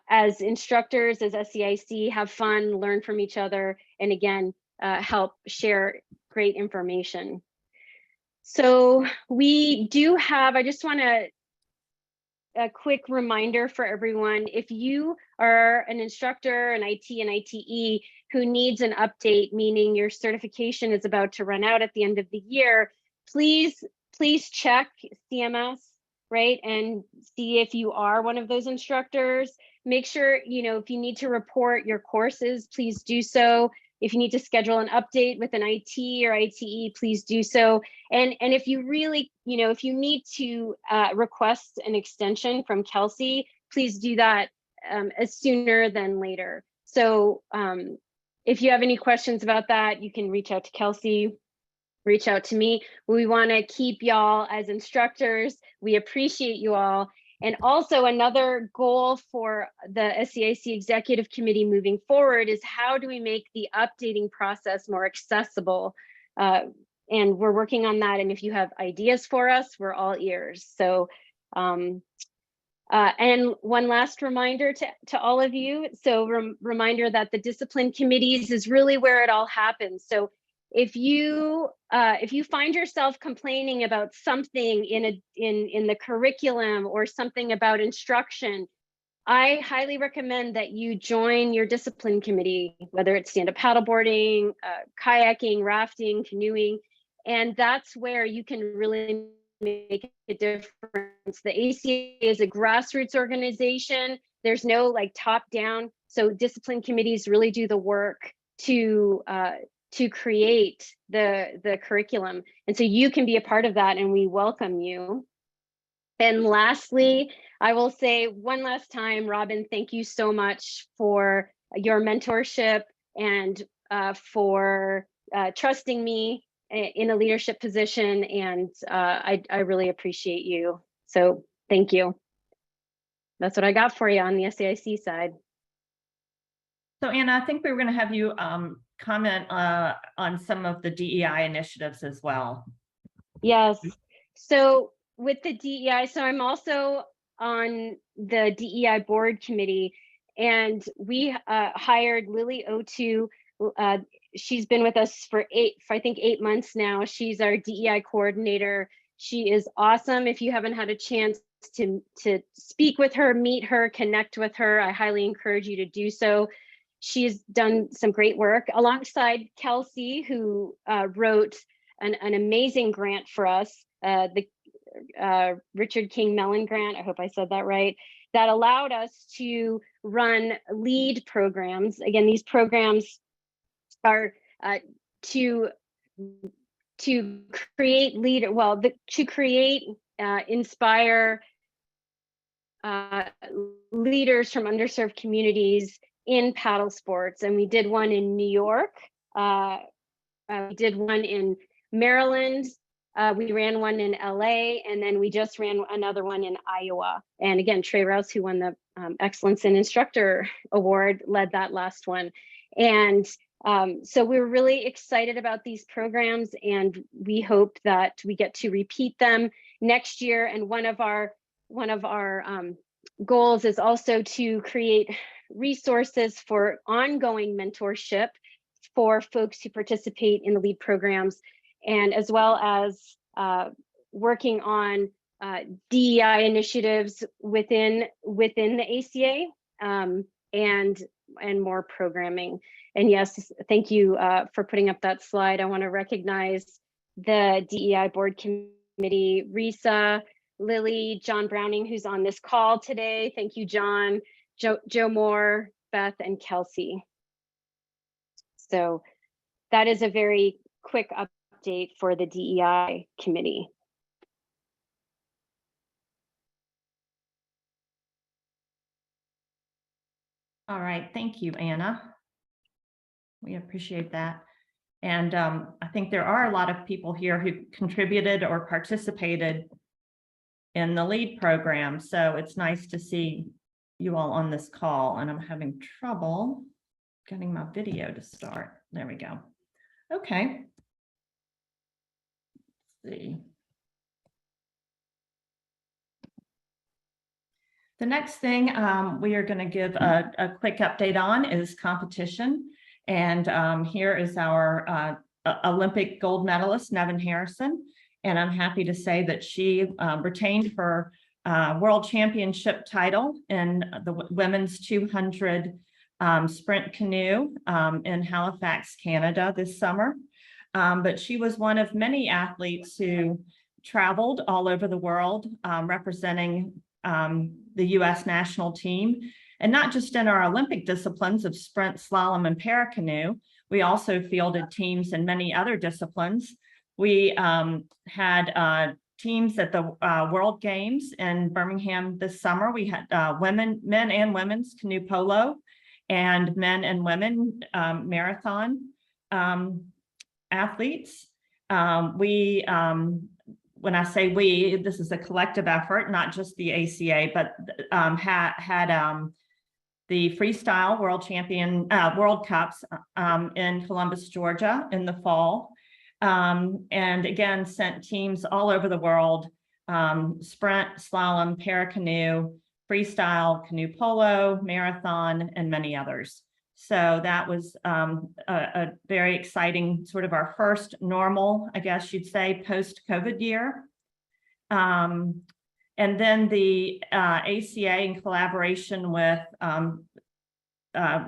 as instructors, as SCIC, have fun, learn from each other, and again, help share great information. So we do have, I just want to, a quick reminder for everyone, if you are an instructor, an IT and ITE who needs an update, meaning your certification is about to run out at the end of the year, please check CMS, right? And see if you are one of those instructors. Make sure, if you need to report your courses, please do so. If you need to schedule an update with an IT or ITE, please do so. And if you really, if you need to request an extension from Kelsey, please do that as sooner than later. So if you have any questions about that, you can reach out to Kelsey, reach out to me. We want to keep y'all as instructors. We appreciate you all. And also another goal for the SCIC Executive Committee moving forward is how do we make the updating process more accessible? And we're working on that. And if you have ideas for us, we're all ears. So, and one last reminder to all of you. So reminder that the discipline committees is really where it all happens. So if you find yourself complaining about something in the curriculum or something about instruction, I highly recommend that you join your discipline committee, whether it's stand-up paddleboarding, kayaking, rafting, canoeing, and that's where you can really make a difference. The ACA is a grassroots organization. There's no like top down. So discipline committees really do the work to create the curriculum. And so you can be a part of that and we welcome you. And lastly, I will say one last time, Robin, thank you so much for your mentorship and for trusting me in a leadership position. And I really appreciate you. So thank you. That's what I got for you on the SAIC side. So Anna, I think we were going to have you comment on some of the DEI initiatives as well. Yes. So with the DEI, so I'm also on the DEI board committee, and we hired Lily O2. She's been with us for I think 8 months now. She's our DEI coordinator. She is awesome. If you haven't had a chance to speak with her, meet her, connect with her, I highly encourage you to do so. She's done some great work alongside Kelsey, who wrote an amazing grant for us, the Richard King Mellon grant, I hope I said that right, that allowed us to run LEAD programs. Again, these programs are to create inspire leaders from underserved communities in paddle sports. And we did one in New York. We did one in Maryland. We ran one in LA, and then we just ran another one in Iowa. And again, Trey Rouse, who won the Excellence in Instructor Award, led that last one. And so we're really excited about these programs, and we hope that we get to repeat them next year. And one of our goals is also to create resources for ongoing mentorship for folks who participate in the LEAD programs, and as well as working on DEI initiatives within the ACA and more programming. And yes, thank you for putting up that slide. I want to recognize the DEI board committee, Risa, Lily, John Browning, who's on this call today. Thank you, John, Joe Moore, Beth, and Kelsey. So that is a very quick update for the DEI committee. All right, thank you, Anna. We appreciate that. And I think there are a lot of people here who contributed or participated in the LEAD program. So it's nice to see you all on this call, and I'm having trouble getting my video to start. There we go. Okay. Let's see. The next thing we are going to give a quick update on is competition. And here is our Olympic gold medalist, Nevin Harrison. And I'm happy to say that she retained her world championship title in the women's 200 sprint canoe in Halifax, Canada this summer. But she was one of many athletes who traveled all over the world representing the U.S. national team, and not just in our Olympic disciplines of sprint, slalom, and paracanoe. We also fielded teams in many other disciplines. We had teams at the World Games in Birmingham this summer. We had men and women's canoe polo and men and women marathon athletes. When I say we, this is a collective effort, not just the ACA, but had the freestyle World Cups in Columbus, Georgia in the fall. And again, sent teams all over the world, sprint, slalom, paracanoe, freestyle, canoe polo, marathon, and many others. So that was a very exciting, sort of our first normal, I guess you'd say, post-COVID year. And then the ACA, in collaboration with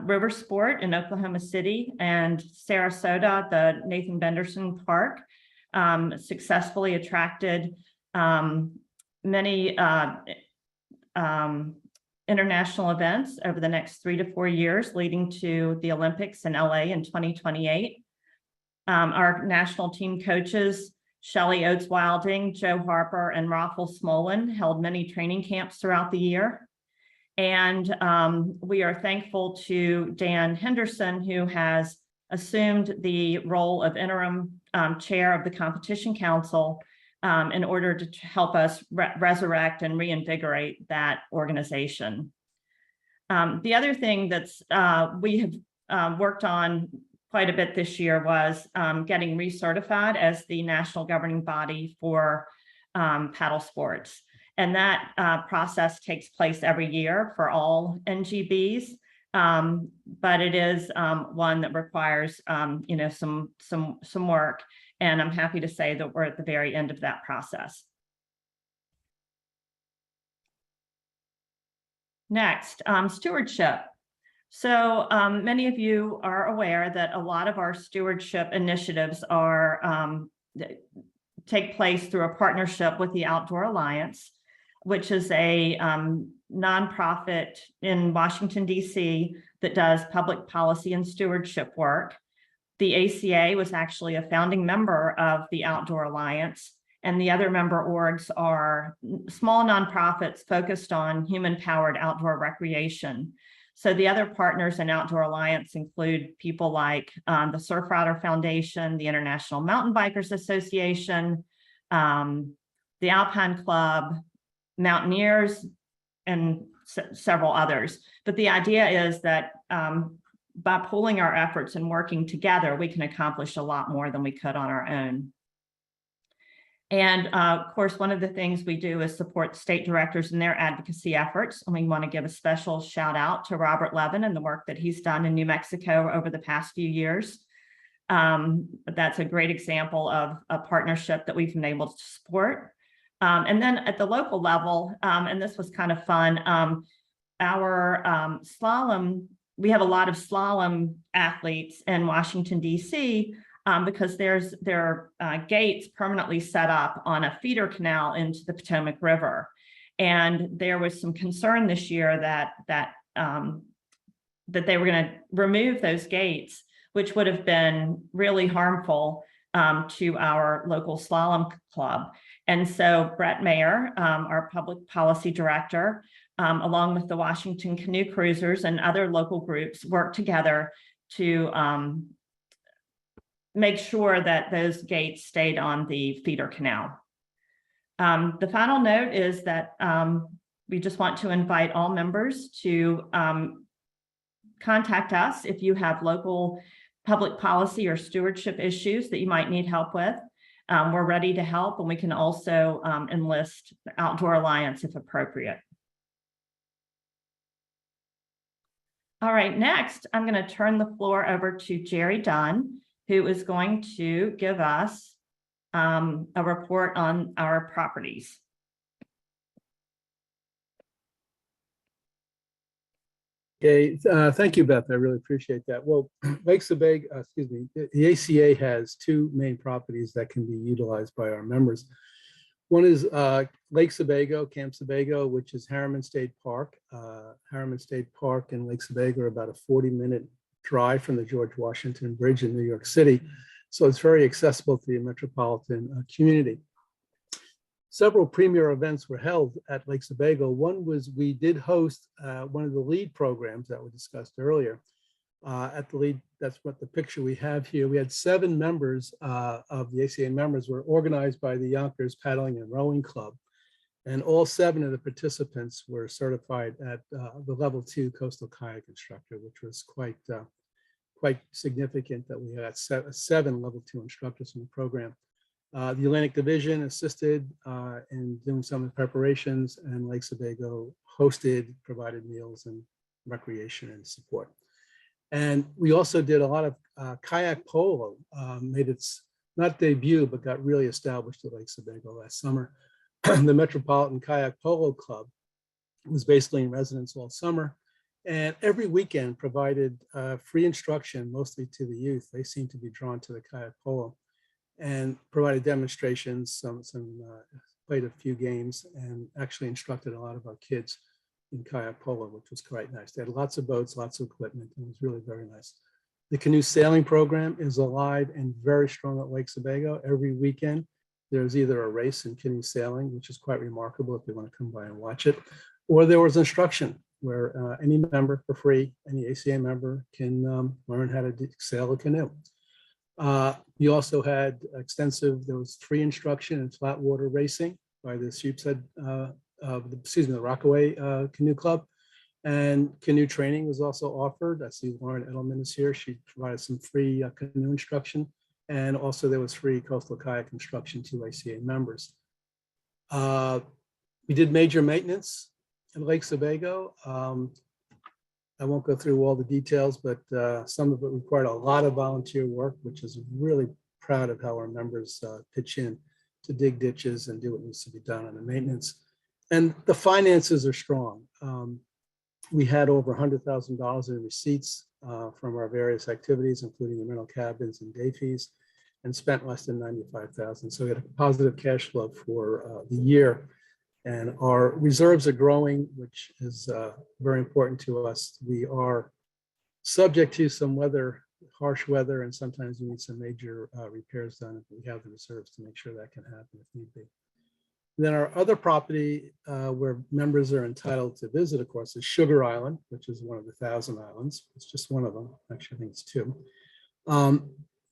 River Sport in Oklahoma City and Sarasota, the Nathan Benderson Park, successfully attracted many international events over the next 3 to 4 years, leading to the Olympics in LA in 2028. Our national team coaches, Shelley Oates Wilding, Joe Harper, and Raffle Smolin, held many training camps throughout the year. And we are thankful to Dan Henderson, who has assumed the role of interim chair of the Competition Council in order to help us resurrect and reinvigorate that organization. The other thing that's we have worked on quite a bit this year was getting recertified as the national governing body for paddle sports. And that process takes place every year for all NGBs, but it is one that requires some work. And I'm happy to say that we're at the very end of that process. Next, stewardship. So many of you are aware that a lot of our stewardship initiatives are take place through a partnership with the Outdoor Alliance, which is a nonprofit in Washington, D.C. that does public policy and stewardship work. The ACA was actually a founding member of the Outdoor Alliance, and the other member orgs are small nonprofits focused on human-powered outdoor recreation. So the other partners in Outdoor Alliance include people like the Surfrider Foundation, the International Mountain Bikers Association, the Alpine Club, Mountaineers, and several others. But the idea is that by pooling our efforts and working together, we can accomplish a lot more than we could on our own. And of course, one of the things we do is support state directors in their advocacy efforts. And we want to give a special shout out to Robert Levin and the work that he's done in New Mexico over the past few years. That's a great example of a partnership that we've been able to support. And then at the local level, and this was kind of fun, our slalom, we have a lot of slalom athletes in Washington, D.C., because there are gates permanently set up on a feeder canal into the Potomac River. And there was some concern this year that they were going to remove those gates, which would have been really harmful to our local slalom club. And so Brett Mayer, our public policy director, along with the Washington Canoe Cruisers and other local groups, worked together to make sure that those gates stayed on the feeder canal. The final note is that we just want to invite all members to contact us if you have local public policy or stewardship issues that you might need help with. We're ready to help, and we can also enlist the Outdoor Alliance if appropriate. All right, next, I'm going to turn the floor over to Jerry Dunn, who is going to give us a report on our properties. Okay, thank you, Beth. I really appreciate that. Well, Lake Sebago, excuse me, the ACA has two main properties that can be utilized by our members. One is Lake Sebago, Camp Sebago, which is Harriman State Park. Harriman State Park and Lake Sebago are about a 40-minute drive from the George Washington Bridge in New York City. So it's very accessible to the metropolitan community. Several premier events were held at Lake Sebago. One was we did host one of the LEAD programs that were discussed earlier. At the LEAD, that's what the picture we have here. We had 7 members of the ACA members were organized by the Yonkers Paddling and Rowing Club. And all 7 of the participants were certified at the level 2 coastal kayak instructor, which was quite significant that we had 7 level 2 instructors in the program. The Atlantic Division assisted in doing some of the preparations, and Lake Sebago hosted, provided meals and recreation and support. And we also did a lot of kayak polo, made its not debut, but got really established at Lake Sebago last summer. The Metropolitan Kayak Polo Club was basically in residence all summer, and every weekend provided free instruction, mostly to the youth. They seem to be drawn to the kayak polo, and provided demonstrations, played a few games, and actually instructed a lot of our kids in kayak polo, which was quite nice. They had lots of boats, lots of equipment, and it was really very nice. The canoe sailing program is alive and very strong at Lake Sebago. Every weekend, there's either a race in canoe sailing, which is quite remarkable if you want to come by and watch it, or there was instruction where any member for free, any ACA member can learn how to sail a canoe. We also had there was free instruction in flat water racing by the Sheepshead, the Rockaway Canoe Club. And canoe training was also offered. I see Lauren Edelman is here. She provided some free canoe instruction. And also there was free coastal kayak instruction to ACA members. We did major maintenance at Lake Sebago. I won't go through all the details, but some of it required a lot of volunteer work, which is really proud of how our members pitch in to dig ditches and do what needs to be done on the maintenance. And the finances are strong. We had over $100,000 in receipts from our various activities, including the rental cabins and day fees, and spent less than $95,000. So we had a positive cash flow for the year. And our reserves are growing, which is very important to us. We are subject to some weather, harsh weather, and sometimes we need some major repairs done. We have the reserves to make sure that can happen if need be. Then our other property where members are entitled to visit, of course, is Sugar Island, which is one of the 1,000 islands. It's just one of them. Actually, I think it's 2.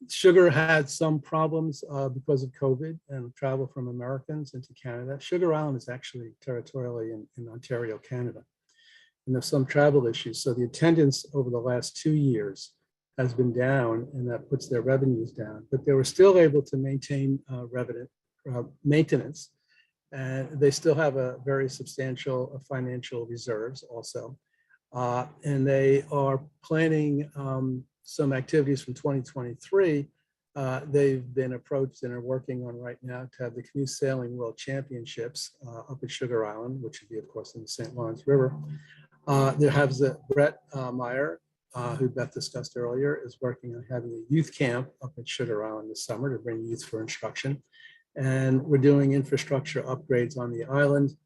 Sugar had some problems because of COVID and travel from Americans into Canada. Sugar Island is actually territorially in Ontario, Canada. And there's some travel issues. So the attendance over the last 2 years has been down, and that puts their revenues down. But they were still able to maintain maintenance. And they still have a very substantial financial reserves also. And they are planning some activities from 2023. They've been approached and are working on right now to have the Canoe Sailing World Championships up at Sugar Island, which would be, of course, in the St. Lawrence River. There has Brett Meyer, who Beth discussed earlier, is working on having a youth camp up at Sugar Island this summer to bring youth for instruction. And we're doing infrastructure upgrades on the island.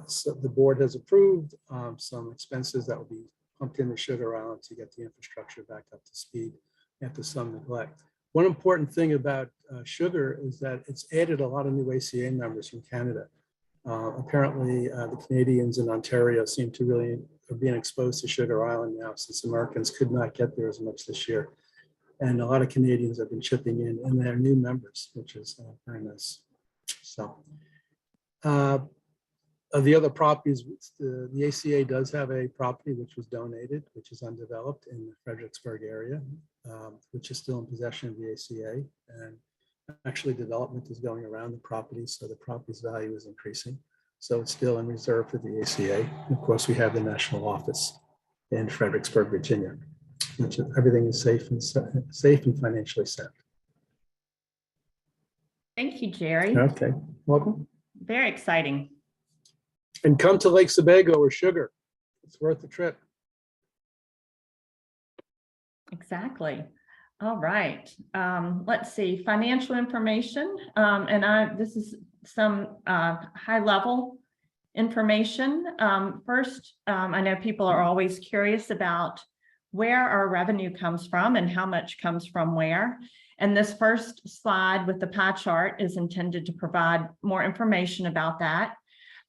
So the board has approved some expenses that will be pumped into Sugar Island to get the infrastructure back up to speed after some neglect. One important thing about Sugar is that it's added a lot of new ACA members from Canada. Apparently, the Canadians in Ontario seem to really are being exposed to Sugar Island now, since Americans could not get there as much this year. And a lot of Canadians have been chipping in, and they're new members, which is very nice. So, of the other properties, the ACA does have a property which was donated, which is undeveloped in the Fredericksburg area, which is still in possession of the ACA. And actually, development is going around the property, so the property's value is increasing. So it's still in reserve for the ACA. And of course, we have the national office in Fredericksburg, Virginia. Everything is safe and financially sound. Thank you, Jerry. Okay, welcome. Very exciting. And come to Lake Sebago or Sugar. It's worth the trip. Exactly. All right. Let's see, financial information. This is some high level information. First, I know people are always curious about where our revenue comes from and how much comes from where. And this first slide with the pie chart is intended to provide more information about that.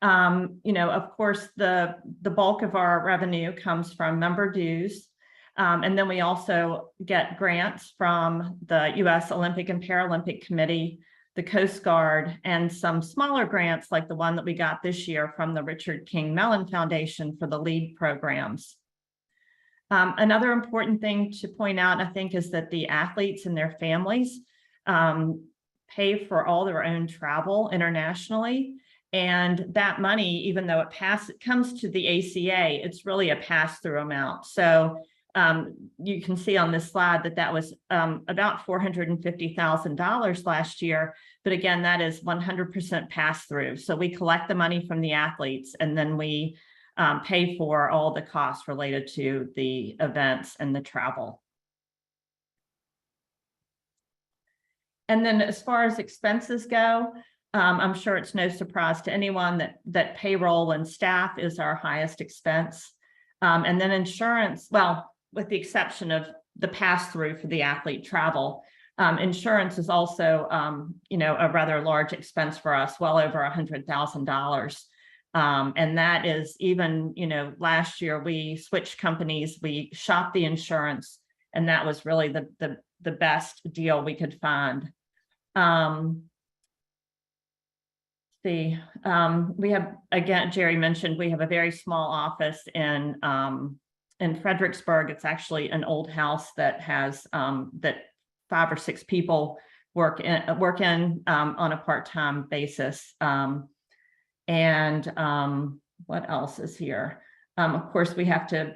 Of course, the bulk of our revenue comes from member dues. And then we also get grants from the U.S. Olympic and Paralympic Committee, the Coast Guard, and some smaller grants like the one that we got this year from the Richard King Mellon Foundation for the LEAD programs. Another important thing to point out, I think, is that the athletes and their families pay for all their own travel internationally. And that money, even though it comes to the ACA, it's really a pass-through amount. So you can see on this slide that was about $450,000 last year. But again, that is 100% pass-through. So we collect the money from the athletes and then we pay for all the costs related to the events and the travel. And then as far as expenses go, I'm sure it's no surprise to anyone that payroll and staff is our highest expense. And then insurance, well, with the exception of the pass-through for the athlete travel, insurance is also, a rather large expense for us, well over $100,000. And that is even, last year we switched companies, we shopped the insurance, and that was really the best deal we could find. We have, again, Jerry mentioned, we have a very small office in Fredericksburg. It's actually an old house that has that 5 or 6 people work in on a part-time basis. What else is here? Of course, we have to,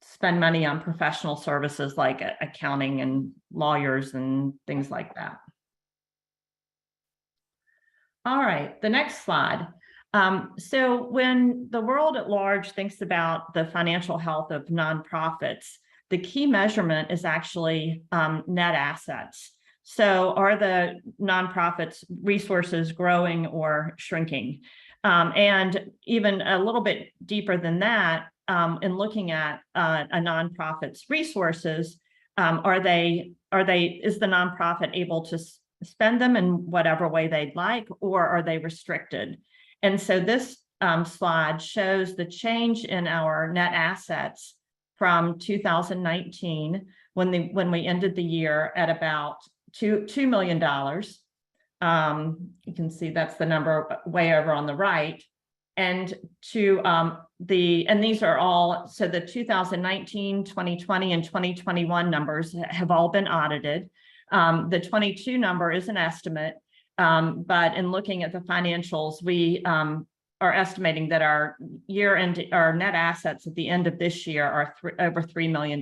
spend money on professional services like accounting and lawyers and things like that. All right, the next slide. So when the world at large thinks about the financial health of nonprofits, the key measurement is actually net assets. So are the nonprofits' resources growing or shrinking? And even a little bit deeper than that, in looking at a nonprofit's resources, is the nonprofit able to spend them in whatever way they'd like, or are they restricted? And so this slide shows the change in our net assets from 2019, when we ended the year at about $2 million. You can see that's the number way over on the right. And these are all, so the 2019, 2020, and 2021 numbers have all been audited. The 22 number is an estimate, but in looking at the financials, we are estimating that our net assets at the end of this year are over $3 million.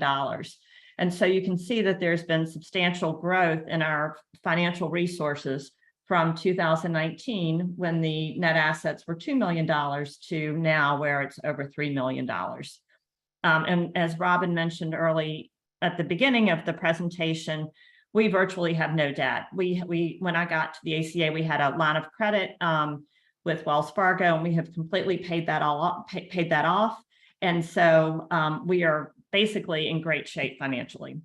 And so you can see that there's been substantial growth in our financial resources from 2019, when the net assets were $2 million, to now where it's over $3 million. And as Robin mentioned early at the beginning of the presentation, we virtually have no debt. When I got to the ACA, we had a line of credit with Wells Fargo, and we have completely paid that off. And so we are basically in great shape financially.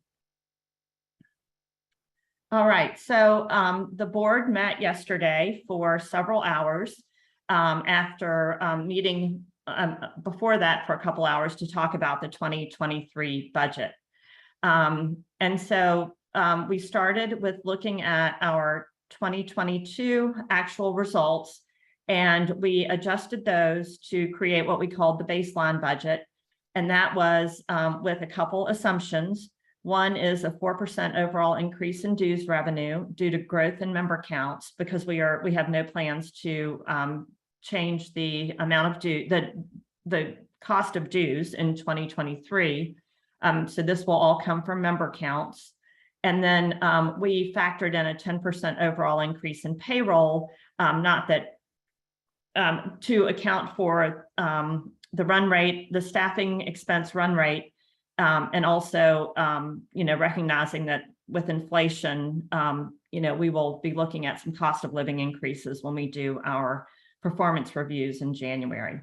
All right, so the board met yesterday for several hours after meeting before that for a couple hours to talk about the 2023 budget. And so we started with looking at our 2022 actual results, and we adjusted those to create what we called the baseline budget. And that was with a couple assumptions. One is a 4% overall increase in dues revenue due to growth in member counts, because we have no plans to change the amount of the cost of dues in 2023. So this will all come from member counts. And then we factored in a 10% overall increase in payroll, not that to account for the run rate, the staffing expense run rate, and also, recognizing that with inflation, we will be looking at some cost of living increases when we do our performance reviews in January.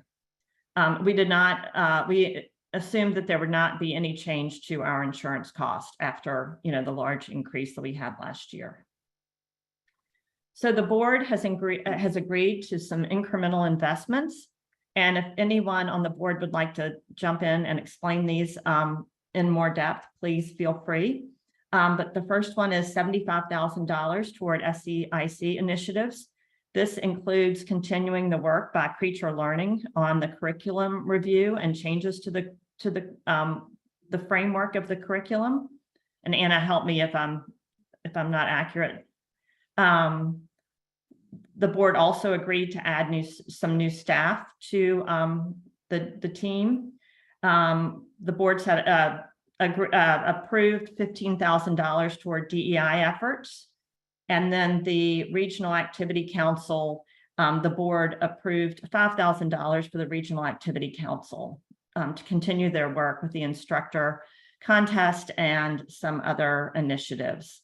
We assumed that there would not be any change to our insurance cost after, the large increase that we had last year. So the board has agreed to some incremental investments. And if anyone on the board would like to jump in and explain these in more depth, please feel free. But the first one is $75,000 toward SEIC initiatives. This includes continuing the work by Creature Learning on the curriculum review and changes to the framework of the curriculum. And Anna, help me if I'm not accurate. The board also agreed to add some new staff to the team. The board said approved $15,000 toward DEI efforts. And then the Regional Activity Council, the board approved $5,000 for the Regional Activity Council to continue their work with the instructor contest and some other initiatives.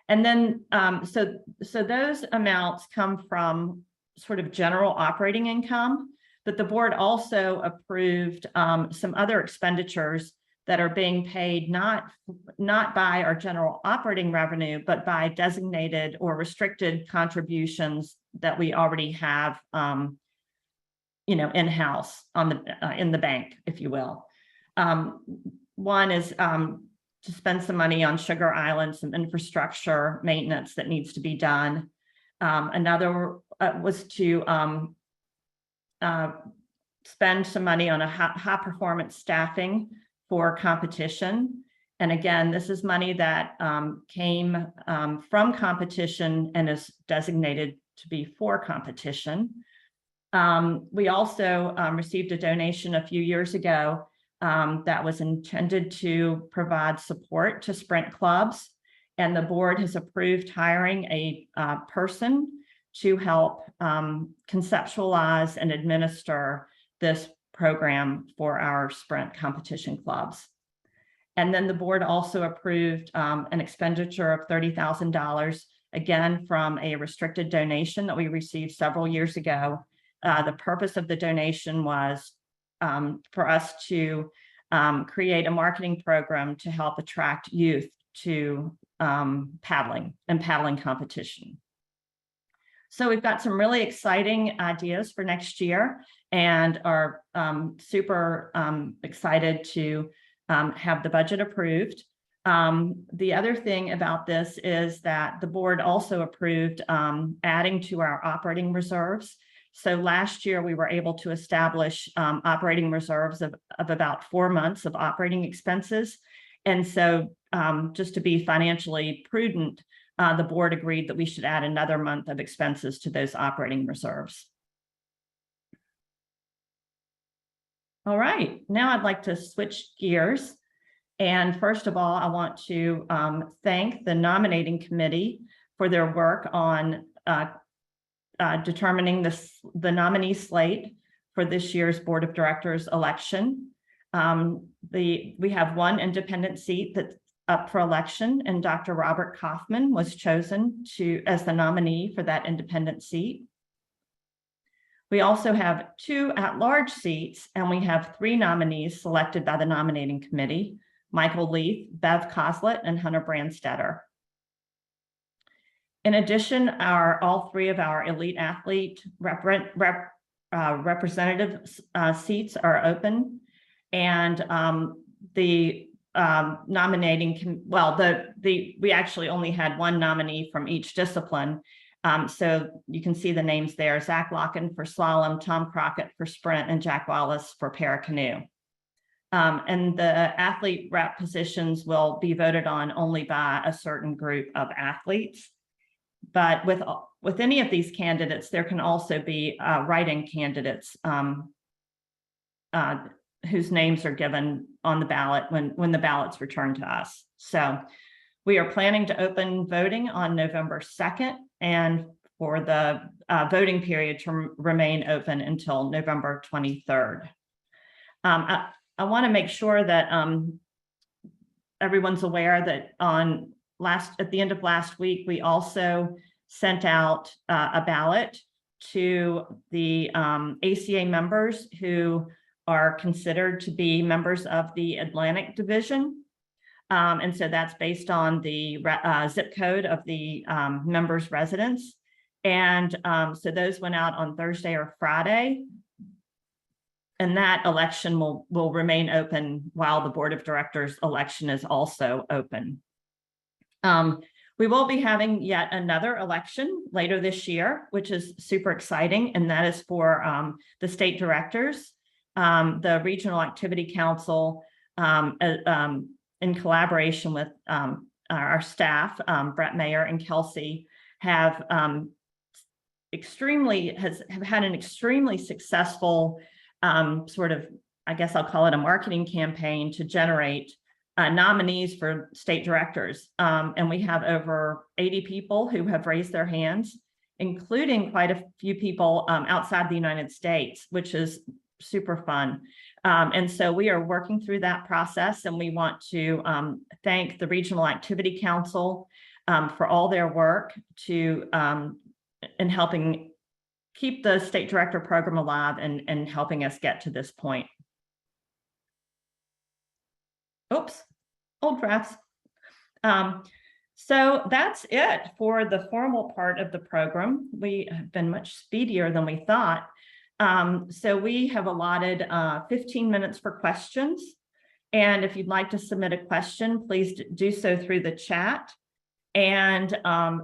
And then, so those amounts come from sort of general operating income, but the board also approved some other expenditures that are being paid not by our general operating revenue, but by designated or restricted contributions that we already have, in-house in the bank, if you will. One is to spend some money on Sugar Island, some infrastructure maintenance that needs to be done. Another was to spend some money on a high performance staffing for competition. And again, this is money that came from competition and is designated to be for competition. We also received a donation a few years ago that was intended to provide support to sprint clubs. And the board has approved hiring a person to help conceptualize and administer this program for our sprint competition clubs. And then the board also approved an expenditure of $30,000, again, from a restricted donation that we received several years ago. The purpose of the donation was for us to create a marketing program to help attract youth to paddling and paddling competition. So we've got some really exciting ideas for next year and are super excited to have the budget approved. The other thing about this is that the board also approved adding to our operating reserves. So last year we were able to establish operating reserves of about 4 months of operating expenses. And so just to be financially prudent, the board agreed that we should add another month of expenses to those operating reserves. All right, now I'd like to switch gears. And first of all, I want to thank the nominating committee for their work on determining the nominee slate for this year's Board of Directors election. We have one independent seat that's up for election, and Dr. Robert Kaufman was chosen as the nominee for that independent seat. We also have 2 at-large seats, and we have 3 nominees selected by the nominating committee: Michael Leith, Bev Coslet, and Hunter Brandstetter. In addition, all 3 of our elite athlete representative seats are open, and the nominating, we actually only had 1 nominee from each discipline. So you can see the names there: Zach Locken for slalom, Tom Crockett for sprint, and Jack Wallace for paracanoe. And the athlete rep positions will be voted on only by a certain group of athletes. But with any of these candidates, there can also be write-in candidates whose names are given on the ballot when the ballot's returned to us. So we are planning to open voting on November 2nd and for the voting period to remain open until November 23rd. I want to make sure that everyone's aware that at the end of last week, we also sent out a ballot to the ACA members who are considered to be members of the Atlantic Division. And so that's based on the zip code of the members' residence. And so those went out on Thursday or Friday. And that election will remain open while the Board of Directors election is also open. We will be having yet another election later this year, which is super exciting, and that is for the state directors. The Regional Activity Council, in collaboration with our staff, Brett Mayer and Kelsey, have had an extremely successful sort of, I guess I'll call it a marketing campaign to generate nominees for state directors. And we have over 80 people who have raised their hands, including quite a few people outside the United States, which is super fun. And so we are working through that process, and we want to thank the Regional Activity Council for all their work in helping keep the state director program alive and helping us get to this point. Oops, old drafts. So that's it for the formal part of the program. We have been much speedier than we thought. So we have allotted 15 minutes for questions. And if you'd like to submit a question, please do so through the chat. And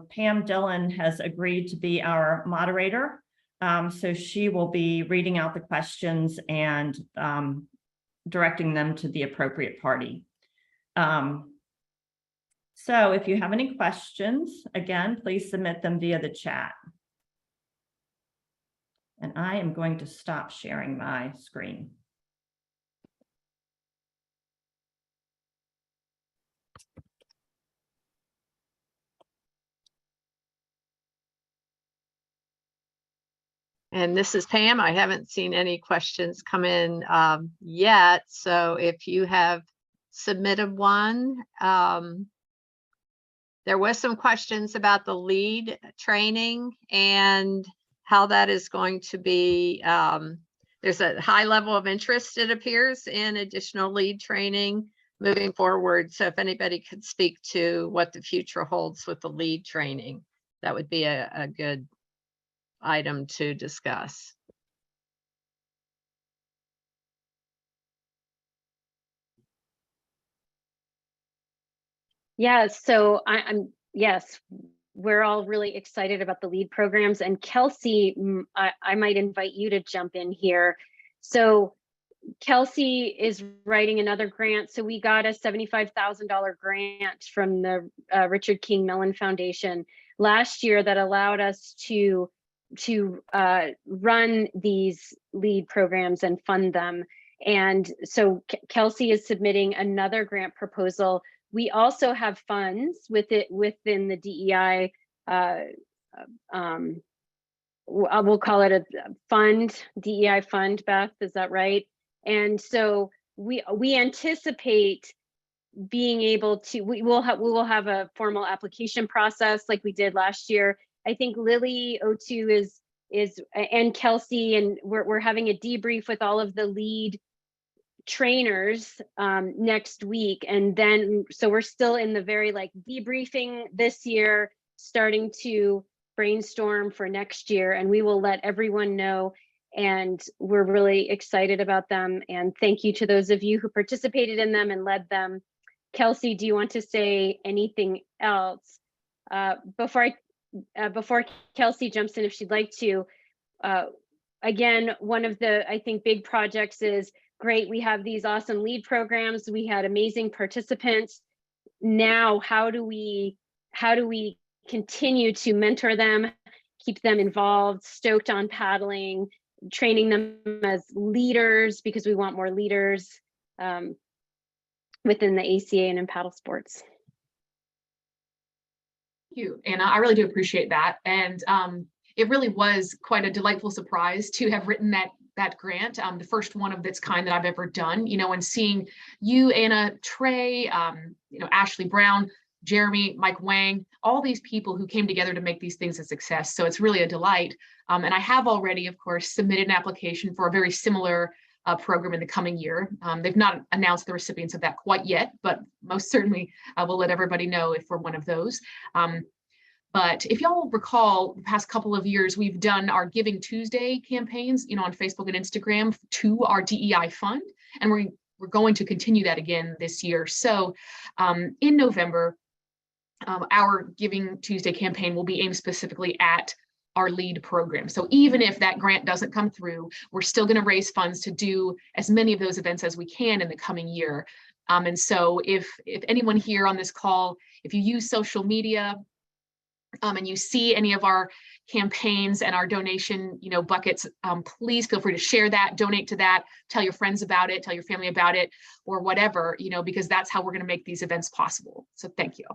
Pam Dillon has agreed to be our moderator. So she will be reading out the questions and directing them to the appropriate party. So if you have any questions, again, please submit them via the chat. And I am going to stop sharing my screen. And this is Pam. I haven't seen any questions come in yet. So if you have submitted one, there was some questions about the lead training and how that is going to be. There's a high level of interest, it appears, in additional lead training moving forward. So if anybody could speak to what the future holds with the lead training, that would be a good item to discuss. Yeah, so yes, we're all really excited about the lead programs. And Kelsey, I might invite you to jump in here. So Kelsey is writing another grant. So we got a $75,000 grant from the Richard King Mellon Foundation last year that allowed us to run these lead programs and fund them. And so Kelsey is submitting another grant proposal. We also have funds within the DEI. We'll call it a fund, DEI fund, Beth, is that right? And so we anticipate being able to, we will have a formal application process like we did last year. I think Lily O2 is and Kelsey, and we're having a debrief with all of the lead trainers next week. And then, so we're still in the very debriefing this year, starting to brainstorm for next year, and we will let everyone know. And we're really excited about them. And thank you to those of you who participated in them and led them. Kelsey, do you want to say anything else? Before Kelsey jumps in, if she'd like to, again, one of the, I think, big projects is, great, we have these awesome lead programs. We had amazing participants. Now, how do we continue to mentor them, keep them involved, stoked on paddling, training them as leaders because we want more leaders within the ACA and in paddle sports. Thank you, Anna. I really do appreciate that. And it really was quite a delightful surprise to have written that grant, the first one of its kind that I've ever done, you know, and seeing you, Anna, Trey, you know, Ashley Brown, Jeremy, Mike Wang, all these people who came together to make these things a success. So it's really a delight. And I have already, of course, submitted an application for a very similar program in the coming year. They've not announced the recipients of that quite yet, but most certainly we'll let everybody know if we're one of those. But if y'all recall, the past couple of years, we've done our Giving Tuesday campaigns, you know, on Facebook and Instagram to our DEI fund, and we're going to continue that again this year. So in November, our Giving Tuesday campaign will be aimed specifically at our LEAD program. So even if that grant doesn't come through, we're still going to raise funds to do as many of those events as we can in the coming year. And so if anyone here on this call, if you use social media and you see any of our campaigns and our donation, you know, buckets, please feel free to share that, donate to that, tell your friends about it, tell your family about it, or whatever, you know, because that's how we're going to make these events possible. So thank you.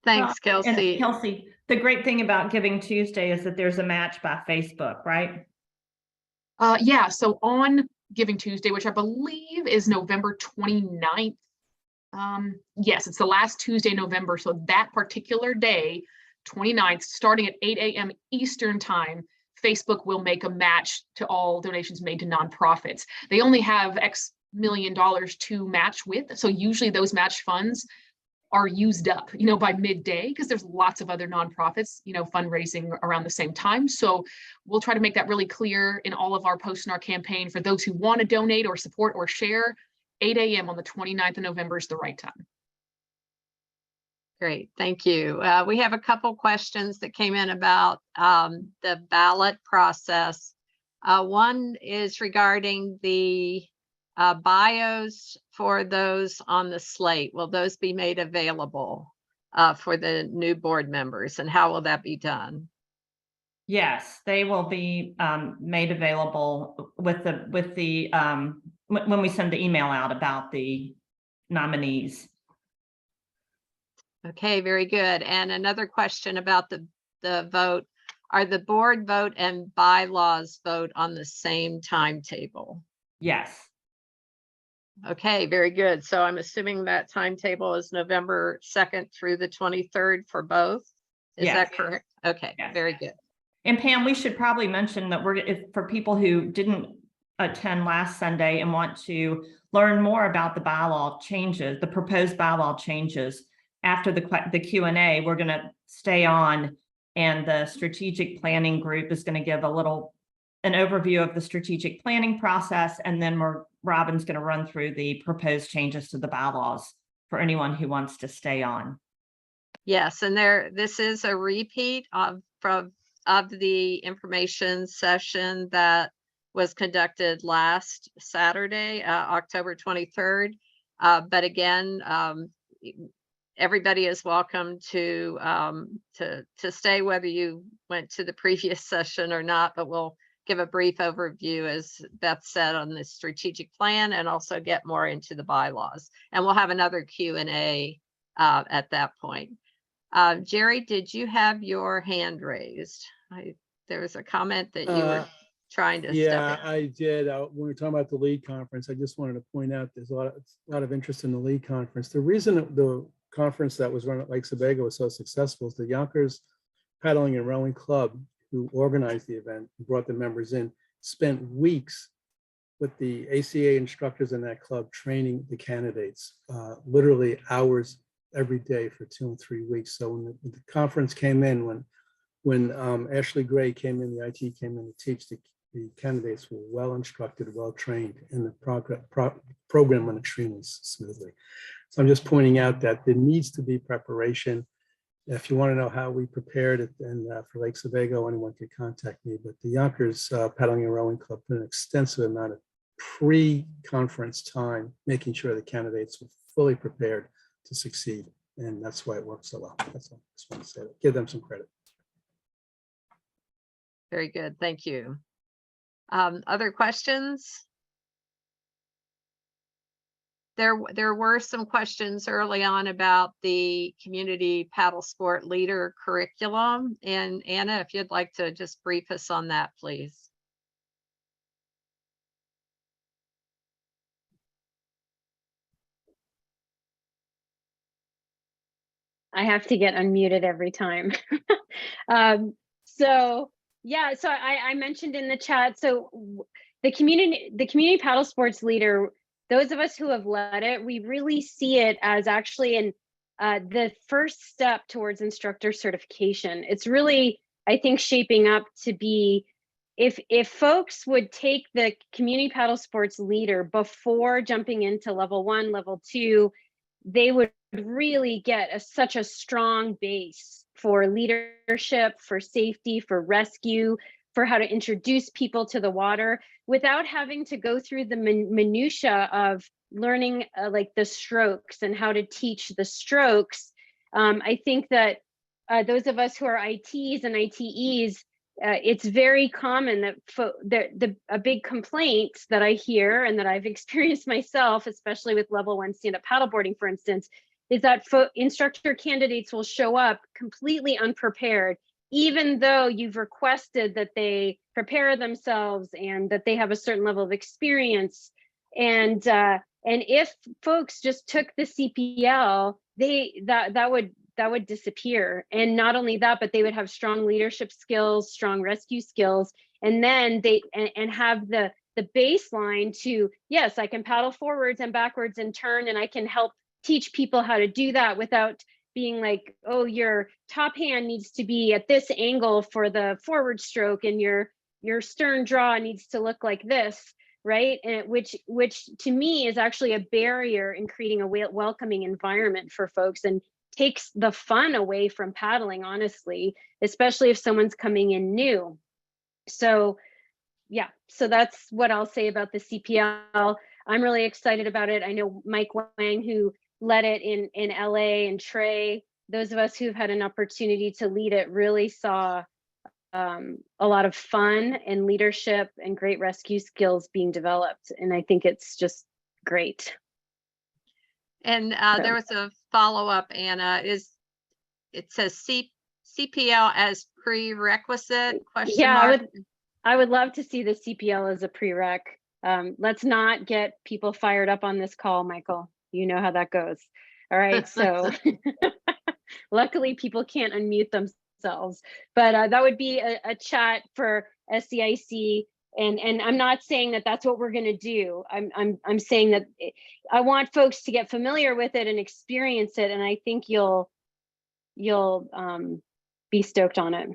Thanks, Kelsey. And Kelsey, the great thing about Giving Tuesday is that there's a match by Facebook, right? Yeah, so on Giving Tuesday, which I believe is November 29th. Yes, it's the last Tuesday in November. So that particular day, 29th, starting at 8 a.m. Eastern time, Facebook will make a match to all donations made to nonprofits. They only have X million dollars to match with. So usually those match funds are used up, you know, by midday, because there's lots of other nonprofits, you know, fundraising around the same time. So we'll try to make that really clear in all of our posts in our campaign for those who want to donate or support or share. 8 a.m. on the 29th of November is the right time. Great, thank you. We have a couple questions that came in about the ballot process. One is regarding the bios for those on the slate. Will those be made available for the new board members, and how will that be done? Yes, they will be made available with the when we send the email out about the nominees. Okay, very good. And another question about the vote. Are the board vote and bylaws vote on the same timetable? Yes. Okay, very good. So I'm assuming that timetable is November 2nd through the 23rd for both. Is that correct? Okay, very good. And Pam, we should probably mention that for people who didn't attend last Sunday and want to learn more about the bylaw changes, the proposed bylaw changes, after the Q&A, we're going to stay on, and the strategic planning group is going to give an overview of the strategic planning process, and then Robin's going to run through the proposed changes to the bylaws for anyone who wants to stay on. Yes, and this is a repeat of the information session that was conducted last Saturday, October 23rd. But again, everybody is welcome to stay, whether you went to the previous session or not, but we'll give a brief overview, as Beth said, on the strategic plan, and also get more into the bylaws. And we'll have another Q&A at that point. Jerry, did you have your hand raised? There was a comment that you were trying to step in. Yeah, I did. When we were talking about the LEAD conference, I just wanted to point out there's a lot of interest in the LEAD conference. The reason the conference that was run at Lake Sebago was so successful is the Yonkers Paddling and Rowing Club, who organized the event and brought the members in, spent weeks with the ACA instructors in that club training the candidates, literally hours every day for 2 and 3 weeks. So when the conference came in, when Ashley Gray came in, the IT came in to teach, the candidates were well instructed, well trained, and the program went extremely smoothly. So I'm just pointing out that there needs to be preparation. If you want to know how we prepared it, and for Lake Sebago, anyone could contact me. But the Yonkers Paddling and Rowing Club put an extensive amount of pre-conference time, making sure the candidates were fully prepared to succeed. And that's why it worked so well. That's all I just want to say. Give them some credit. Very good. Thank you. Other questions? There were some questions early on about the community paddle sport leader curriculum. And Anna, if you'd like to just brief us on that, please. I have to get unmuted every time. So yeah, so I mentioned in the chat, so the community paddle sports leader, those of us who have led it, we really see it as actually the first step towards instructor certification. It's really, I think, shaping up to be, if folks would take the community paddle sports leader before jumping into level 1, level 2, they would really get such a strong base for leadership, for safety, for rescue, for how to introduce people to the water without having to go through the minutia of learning like the strokes and how to teach the strokes. I think that those of us who are ITs and ITEs, it's very common that a big complaint that I hear and that I've experienced myself, especially with level 1 stand-up paddleboarding, for instance, is that instructor candidates will show up completely unprepared, even though you've requested that they prepare themselves and that they have a certain level of experience. And if folks just took the CPL, that would disappear. And not only that, but they would have strong leadership skills, strong rescue skills, and then and have the baseline to, yes, I can paddle forwards and backwards and turn, and I can help teach people how to do that without being like, oh, your top hand needs to be at this angle for the forward stroke, and your stern draw needs to look like this, right? And which to me is actually a barrier in creating a welcoming environment for folks, and takes the fun away from paddling, honestly, especially if someone's coming in new. So yeah, so that's what I'll say about the CPL. I'm really excited about it. I know Mike Wang, who led it in LA, and Trey, those of us who've had an opportunity to lead it, really saw a lot of fun and leadership and great rescue skills being developed. And I think it's just great. And there was a follow-up, Anna, it says CPL as prerequisite, question mark? I would love to see the CPL as a prereq. Let's not get people fired up on this call, Michael. You know how that goes. All right, so luckily people can't unmute themselves, but that would be a chat for SCIC. And I'm not saying that that's what we're going to do. I'm saying that I want folks to get familiar with it and experience it, and I think you'll be stoked on it.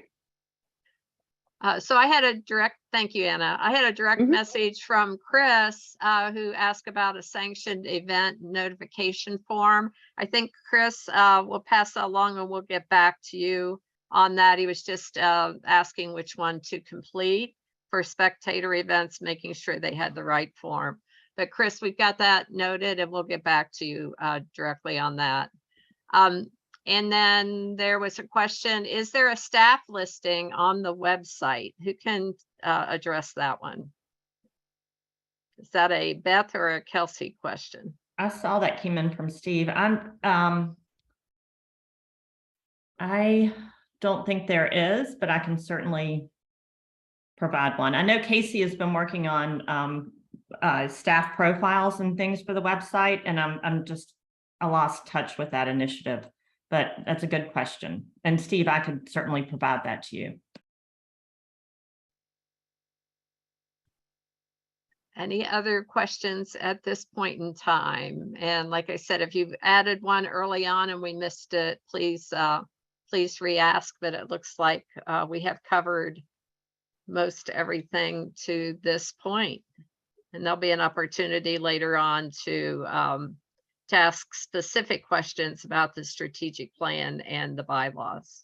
So I had a direct, thank you, Anna. I had a direct message from Chris, who asked about a sanctioned event notification form. I think Chris will pass that along, and we'll get back to you on that. He was just asking which one to complete for spectator events, making sure they had the right form. But Chris, we've got that noted, and we'll get back to you directly on that. And then there was a question, is there a staff listing on the website? Who can address that one? Is that a Beth or a Kelsey question? I saw that came in from Steve. I don't think there is, but I can certainly provide one. I know Casey has been working on staff profiles and things for the website, and I lost touch with that initiative. But that's a good question. And Steve, I could certainly provide that to you. Any other questions at this point in time? And like I said, if you've added one early on and we missed it, please re-ask, but it looks like we have covered most everything to this point. And there'll be an opportunity later on to ask specific questions about the strategic plan and the bylaws.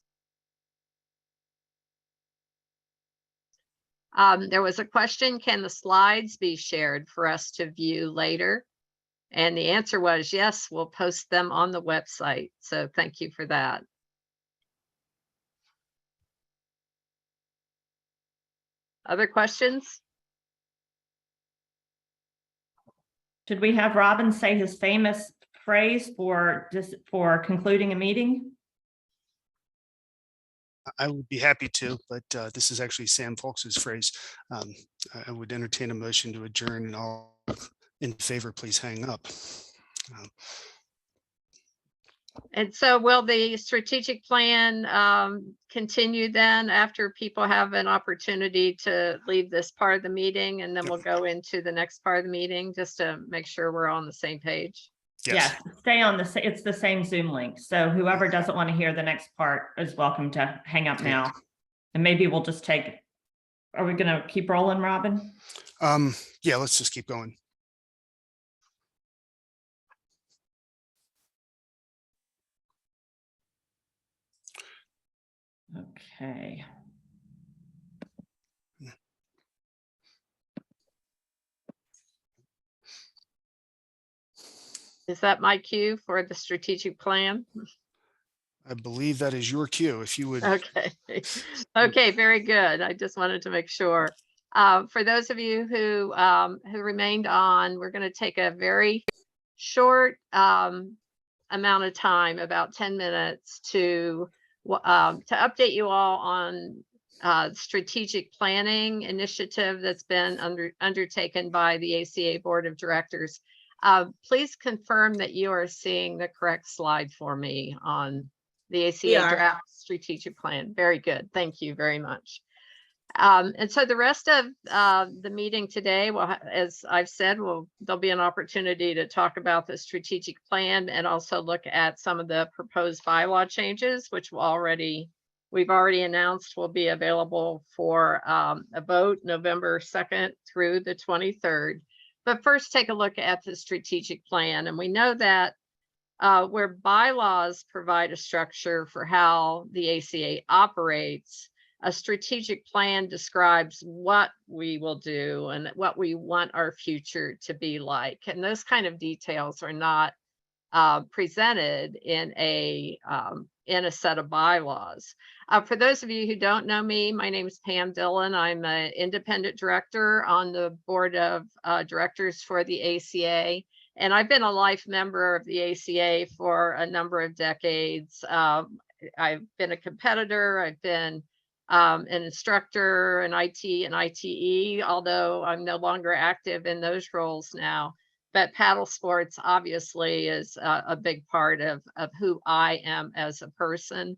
There was a question, can the slides be shared for us to view later? And the answer was yes, we'll post them on the website. So thank you for that. Other questions? Should we have Robin say his famous phrase for concluding a meeting? I would be happy to, but this is actually Sam Folks's phrase. I would entertain a motion to adjourn, and all in favor, please hang up. And so will the strategic plan continue then after people have an opportunity to leave this part of the meeting, and then we'll go into the next part of the meeting just to make sure we're on the same page? Yes, stay on it's the same Zoom link. So whoever doesn't want to hear the next part is welcome to hang up now. And maybe we'll just are we going to keep rolling, Robin? Yeah, let's just keep going. Okay. Is that my cue for the strategic plan? I believe that is your cue. If you would. Okay. Okay, very good. I just wanted to make sure. For those of you who remained on, we're going to take a very short amount of time, about 10 minutes, to update you all on strategic planning initiative that's been undertaken by the ACA Board of Directors. Please confirm that you are seeing the correct slide for me on the ACA draft strategic plan. Very good. Thank you very much. And so the rest of the meeting today, well, as I've said, there'll be an opportunity to talk about the strategic plan and also look at some of the proposed bylaw changes, which we've already announced will be available for a vote November 2nd through the 23rd. But first, take a look at the strategic plan. And we know that where bylaws provide a structure for how the ACA operates, a strategic plan describes what we will do and what we want our future to be like. And those kind of details are not presented in a set of bylaws. For those of you who don't know me, my name is Pam Dillon. I'm an independent director on the board of directors for the ACA. And I've been a life member of the ACA for a number of decades. I've been a competitor. I've been an instructor, an IT and ITE, although I'm no longer active in those roles now. But paddle sports obviously is a big part of who I am as a person.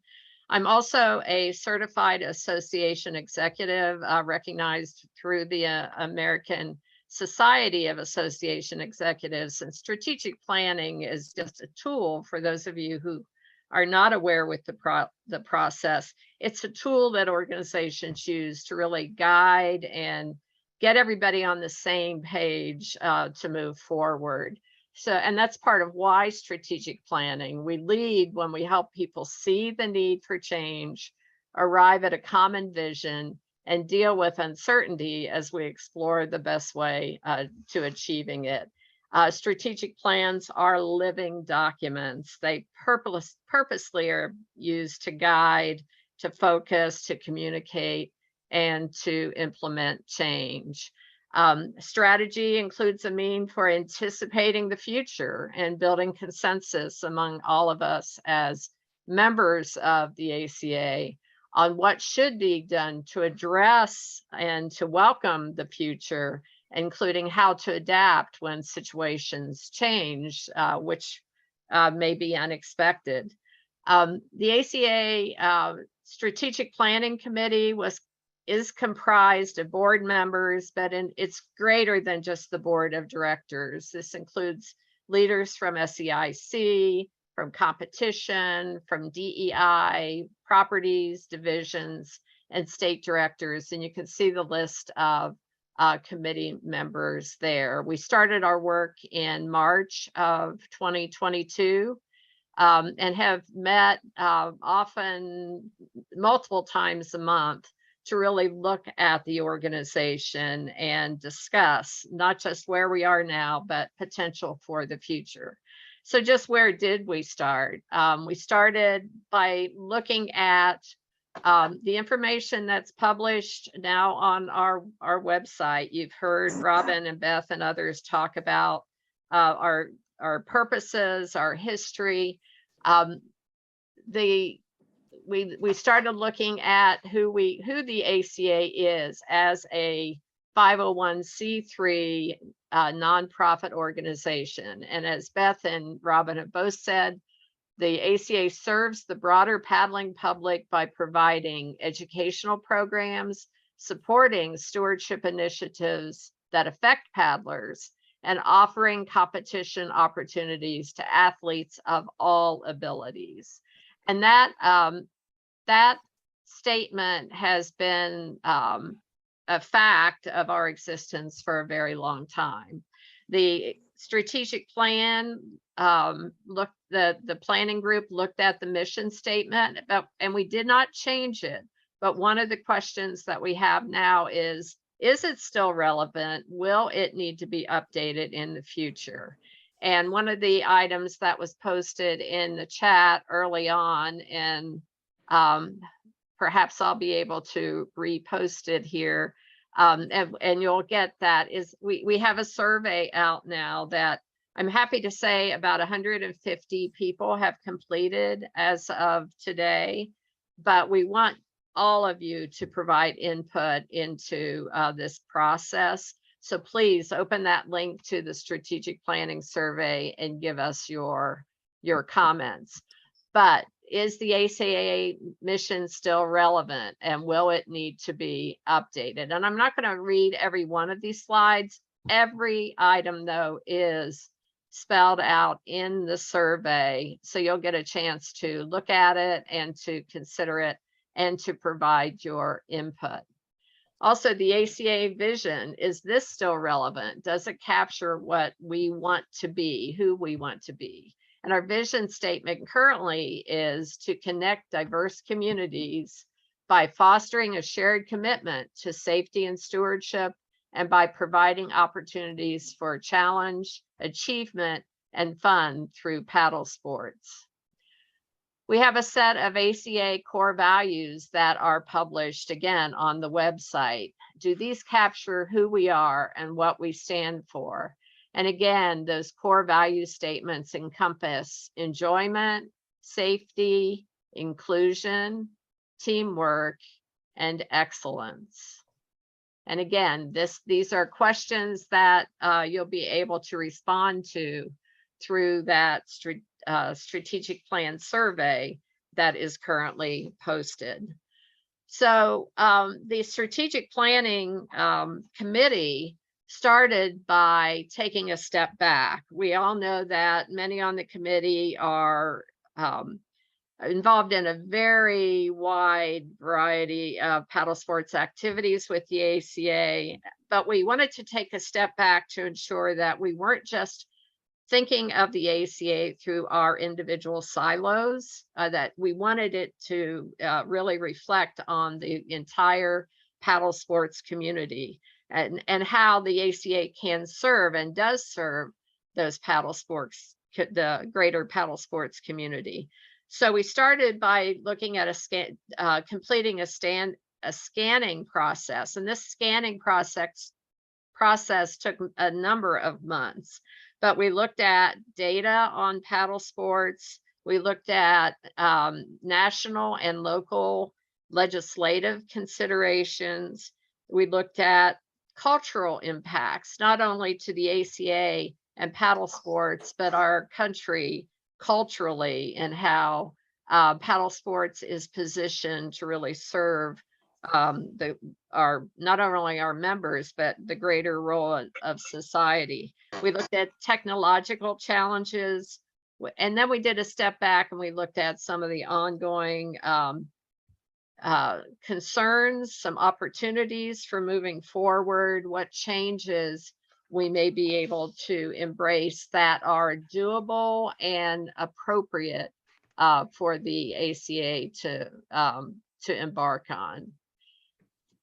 I'm also a certified association executive recognized through the American Society of Association Executives, and strategic planning is just a tool for those of you who are not aware with the process. It's a tool that organizations use to really guide and get everybody on the same page to move forward. So, and that's part of why strategic planning. We lead when we help people see the need for change, arrive at a common vision, and deal with uncertainty as we explore the best way to achieving it. Strategic plans are living documents. They purposely are used to guide, to focus, to communicate, and to implement change. Strategy includes a mean for anticipating the future and building consensus among all of us as members of the ACA on what should be done to address and to welcome the future, including how to adapt when situations change, which may be unexpected. The ACA Strategic Planning Committee is comprised of board members, but it's greater than just the board of directors. This includes leaders from SEIC, from competition, from DEI, properties, divisions, and state directors. And you can see the list of committee members there. We started our work in March of 2022 and have met often multiple times a month to really look at the organization and discuss not just where we are now, but potential for the future. So just where did we start? We started by looking at The information that's published now on our website, you've heard Robin and Beth and others talk about our purposes, our history. We started looking at who the ACA is as a 501c3 nonprofit organization. And as Beth and Robin have both said, the ACA serves the broader paddling public by providing educational programs, supporting stewardship initiatives that affect paddlers, and offering competition opportunities to athletes of all abilities. And that statement has been a fact of our existence for a very long time. The strategic plan the planning group looked at the mission statement, and we did not change it. But one of the questions that we have now is it still relevant? Will it need to be updated in the future? And one of the items that was posted in the chat early on, and perhaps I'll be able to repost it here, and you'll get that, is we have a survey out now that I'm happy to say about 150 people have completed as of today, but we want all of you to provide input into this process. So please open that link to the strategic planning survey and give us your comments. But is the ACA mission still relevant, and will it need to be updated? And I'm not going to read every one of these slides. Every item, though, is spelled out in the survey, so you'll get a chance to look at it and to consider it and to provide your input. Also, the ACA vision, is this still relevant? Does it capture what we want to be, who we want to be? And our vision statement currently is to connect diverse communities by fostering a shared commitment to safety and stewardship, and by providing opportunities for challenge, achievement, and fun through paddle sports. We have a set of ACA core values that are published again on the website. Do these capture who we are and what we stand for? And again, those core value statements encompass enjoyment, safety, inclusion, teamwork, and excellence. And again, these are questions that you'll be able to respond to through that strategic plan survey that is currently posted. So the strategic planning committee started by taking a step back. We all know that many on the committee are involved in a very wide variety of paddle sports activities with the ACA, but we wanted to take a step back to ensure that we weren't just thinking of the ACA through our individual silos, that we wanted it to really reflect on the entire paddle sports community, and how the ACA can serve and does serve those paddle sports, the greater paddle sports community. So we started by looking at completing a scanning process, and this scanning process took a number of months. But we looked at data on paddle sports. We looked at national and local legislative considerations. We looked at cultural impacts, not only to the ACA and paddle sports, but our country culturally, and how paddle sports is positioned to really serve not only our members, but the greater role of society. We looked at technological challenges, and then we did a step back and we looked at some of the ongoing concerns, some opportunities for moving forward, what changes we may be able to embrace that are doable and appropriate for the ACA to embark on.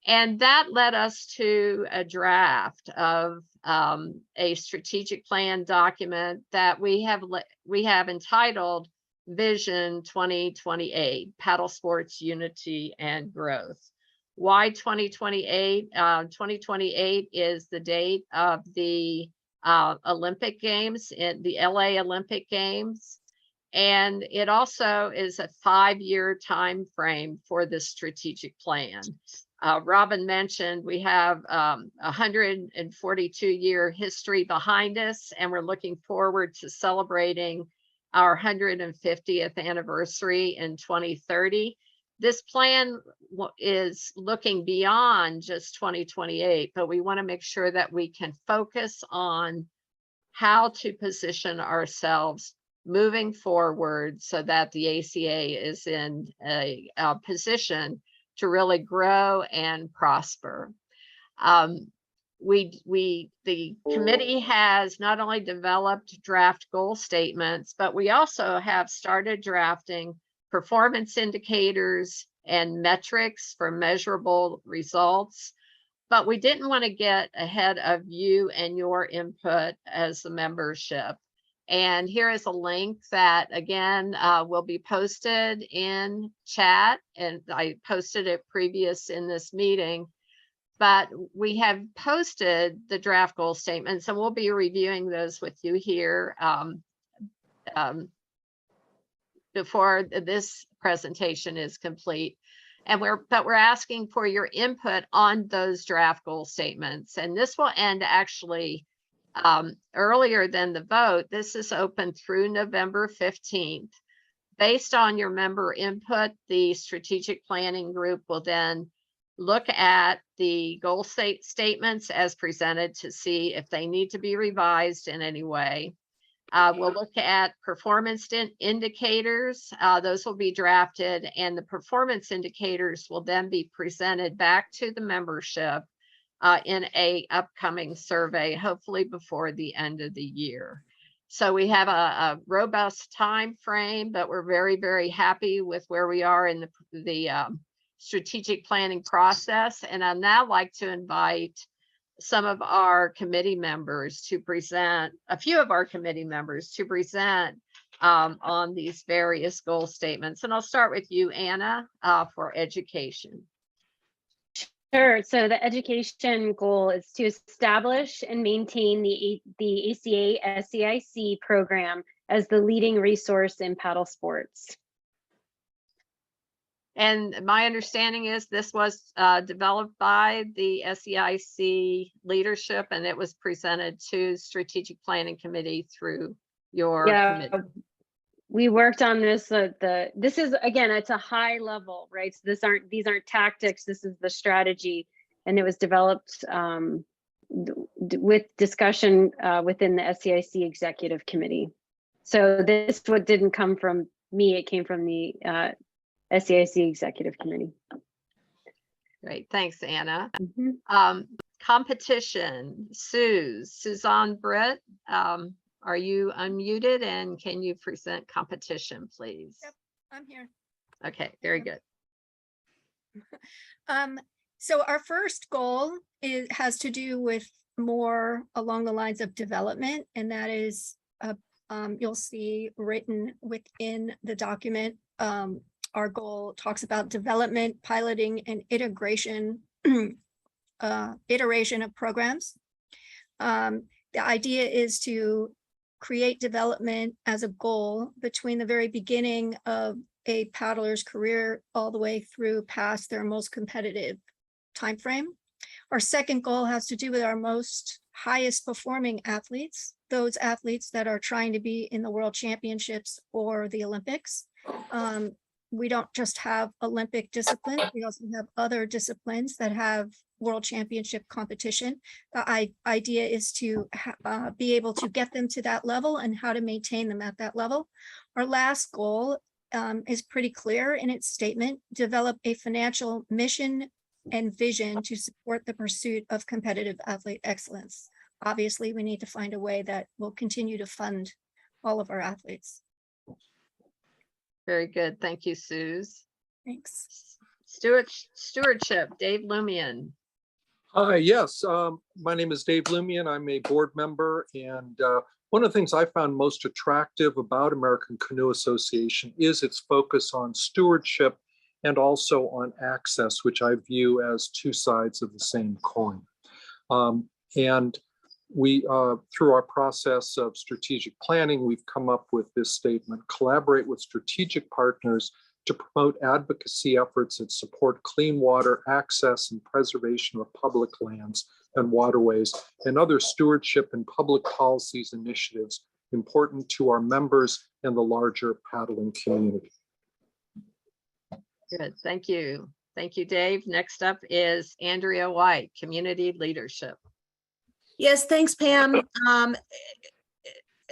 And that led us to a draft of a strategic plan document that we have entitled Vision 2028, Paddle Sports Unity and Growth. Why 2028? 2028 is the date of the Olympic Games, in the LA Olympic Games. And it also is a 5-year time frame for the strategic plan. Robin mentioned we have 142-year history behind us, and we're looking forward to celebrating our 150th anniversary in 2030. This plan is looking beyond just 2028, but we want to make sure that we can focus on how to position ourselves moving forward so that the ACA is in a position to really grow and prosper. The committee has not only developed draft goal statements, but we also have started drafting performance indicators and metrics for measurable results. But we didn't want to get ahead of you and your input as the membership. And here is a link that, again, will be posted in chat, and I posted it previous in this meeting. But we have posted the draft goal statements, and we'll be reviewing those with you here before this presentation is complete. And we're asking for your input on those draft goal statements. And this will end actually earlier than the vote. This is open through November 15th. Based on your member input, the strategic planning group will then look at the goal statements as presented to see if they need to be revised in any way. We'll look at performance indicators. Those will be drafted, and the performance indicators will then be presented back to the membership in a upcoming survey, hopefully before the end of the year. So we have a robust time frame, but we're very, very happy with where we are in the strategic planning process. And I'd now like to invite some of our committee members to present, a few of our committee members to present on these various goal statements. And I'll start with you, Anna, for education. Sure. So the education goal is to establish and maintain the ACA SEIC program as the leading resource in paddle sports. And my understanding is this was developed by the SEIC leadership, and it was presented to Strategic Planning Committee through your committee. We worked on this. This is, again, it's a high level, right? So these aren't tactics. This is the strategy, and it was developed with discussion within the SEIC Executive Committee. So this didn't come from me. It came from the SEIC Executive Committee. Great, thanks, Anna. Competition, Suzanne Britt, are you unmuted, and can you present competition, please? Yep, I'm here. Okay, very good. So our first goal has to do with more along the lines of development, and that is you'll see written within the document. Our goal talks about development, piloting, and iteration of programs. The idea is to create development as a goal between the very beginning of a paddler's career all the way through past their most competitive timeframe. Our second goal has to do with our most highest performing athletes, those athletes that are trying to be in the World Championships or the Olympics. We don't just have Olympic disciplines, we also have other disciplines that have World Championship competition. The idea is to be able to get them to that level and how to maintain them at that level. Our last goal is pretty clear in its statement: develop a financial mission and vision to support the pursuit of competitive athlete excellence. Obviously, we need to find a way that will continue to fund all of our athletes. Very good. Thank you, Suze. Thanks. Stewardship, Dave Lumian. Hi, yes. My name is Dave Lumian. I'm a board member and One of the things I found most attractive about American Canoe Association is its focus on stewardship and also on access, which I view as two sides of the same coin. And we, through our process of strategic planning, we've come up with this statement: collaborate with strategic partners to promote advocacy efforts that support clean water access and preservation of public lands and waterways and other stewardship and public policies initiatives important to our members and the larger paddling community. Good, thank you. Thank you, Dave. Next up is Andrea White, Community Leadership. Yes, thanks, Pam.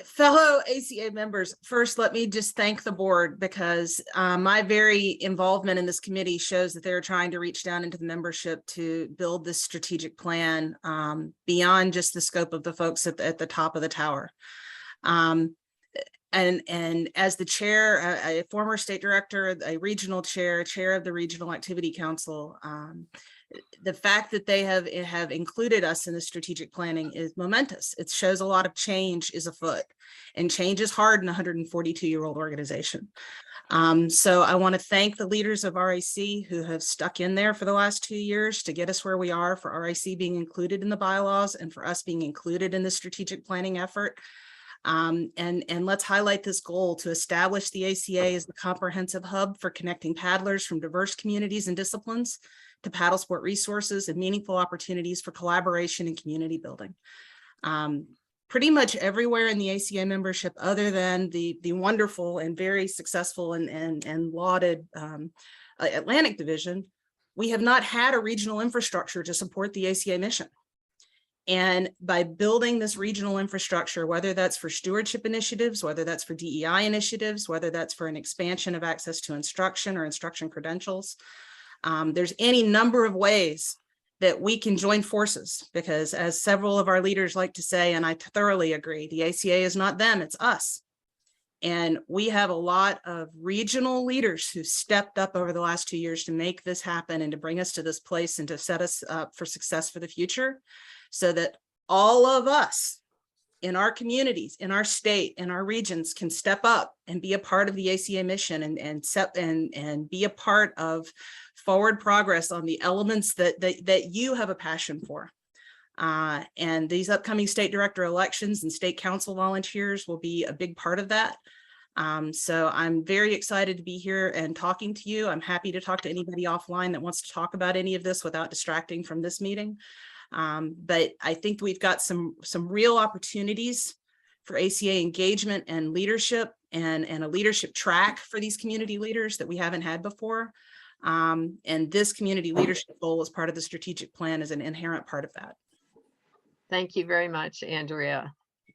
Fellow ACA members, first, let me just thank the board, because my very involvement in this committee shows that they're trying to reach down into the membership to build this strategic plan beyond just the scope of the folks at the top of the tower. And as the chair, a former state director, a regional chair of the Regional Activity Council, the fact that they have included us in the strategic planning is momentous. It shows a lot of change is afoot, and change is hard in a 142-year-old organization. So I want to thank the leaders of RIC who have stuck in there for the last 2 years to get us where we are, for RIC being included in the bylaws and for us being included in the strategic planning effort. And let's highlight this goal to establish the ACA as the comprehensive hub for connecting paddlers from diverse communities and disciplines to paddle sport resources and meaningful opportunities for collaboration and community building. Pretty much everywhere in the ACA membership, other than the wonderful and very successful and lauded Atlantic Division, we have not had a regional infrastructure to support the ACA mission. And by building this regional infrastructure, whether that's for stewardship initiatives, whether that's for DEI initiatives, whether that's for an expansion of access to instruction or instruction credentials, there's any number of ways that we can join forces, because as several of our leaders like to say, and I thoroughly agree, the ACA is not them, it's us. And we have a lot of regional leaders who stepped up over the last 2 years to make this happen and to bring us to this place and to set us up for success for the future, so that all of us in our communities, in our state, in our regions can step up and be a part of the ACA mission and be a part of forward progress on the elements that you have a passion for. And these upcoming state director elections and state council volunteers will be a big part of that. So I'm very excited to be here and talking to you. I'm happy to talk to anybody offline that wants to talk about any of this without distracting from this meeting. But I think we've got some real opportunities for ACA engagement and leadership, and a leadership track for these community leaders that we haven't had before. And this community leadership goal as part of the strategic plan is an inherent part of that. Thank you very much, Andrea.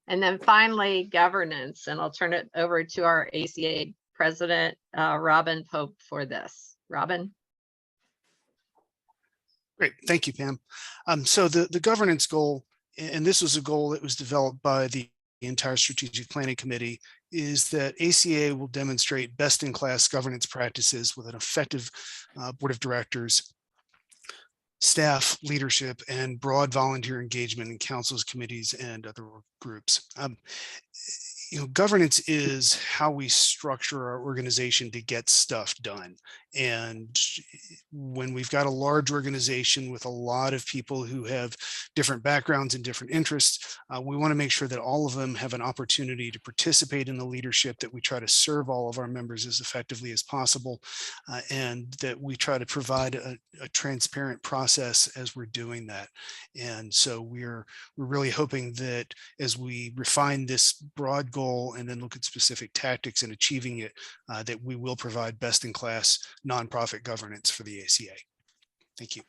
And then finally, governance, and I'll turn it over to our ACA president, Robin Pope, for this. Robin. Great, thank you, Pam. So the governance goal, and this was a goal that was developed by the entire strategic planning committee, is that ACA will demonstrate best-in-class governance practices with an effective board of directors, staff, leadership, and broad volunteer engagement in councils, committees, and other groups. Governance is how we structure our organization to get stuff done. And when we've got a large organization with a lot of people who have different backgrounds and different interests, we want to make sure that all of them have an opportunity to participate in the leadership, that we try to serve all of our members as effectively as possible, and that we try to provide a transparent process as we're doing that. And so we're really hoping that as we refine this broad goal and then look at specific tactics in achieving it, that we will provide best-in-class nonprofit governance for the ACA. Thank you.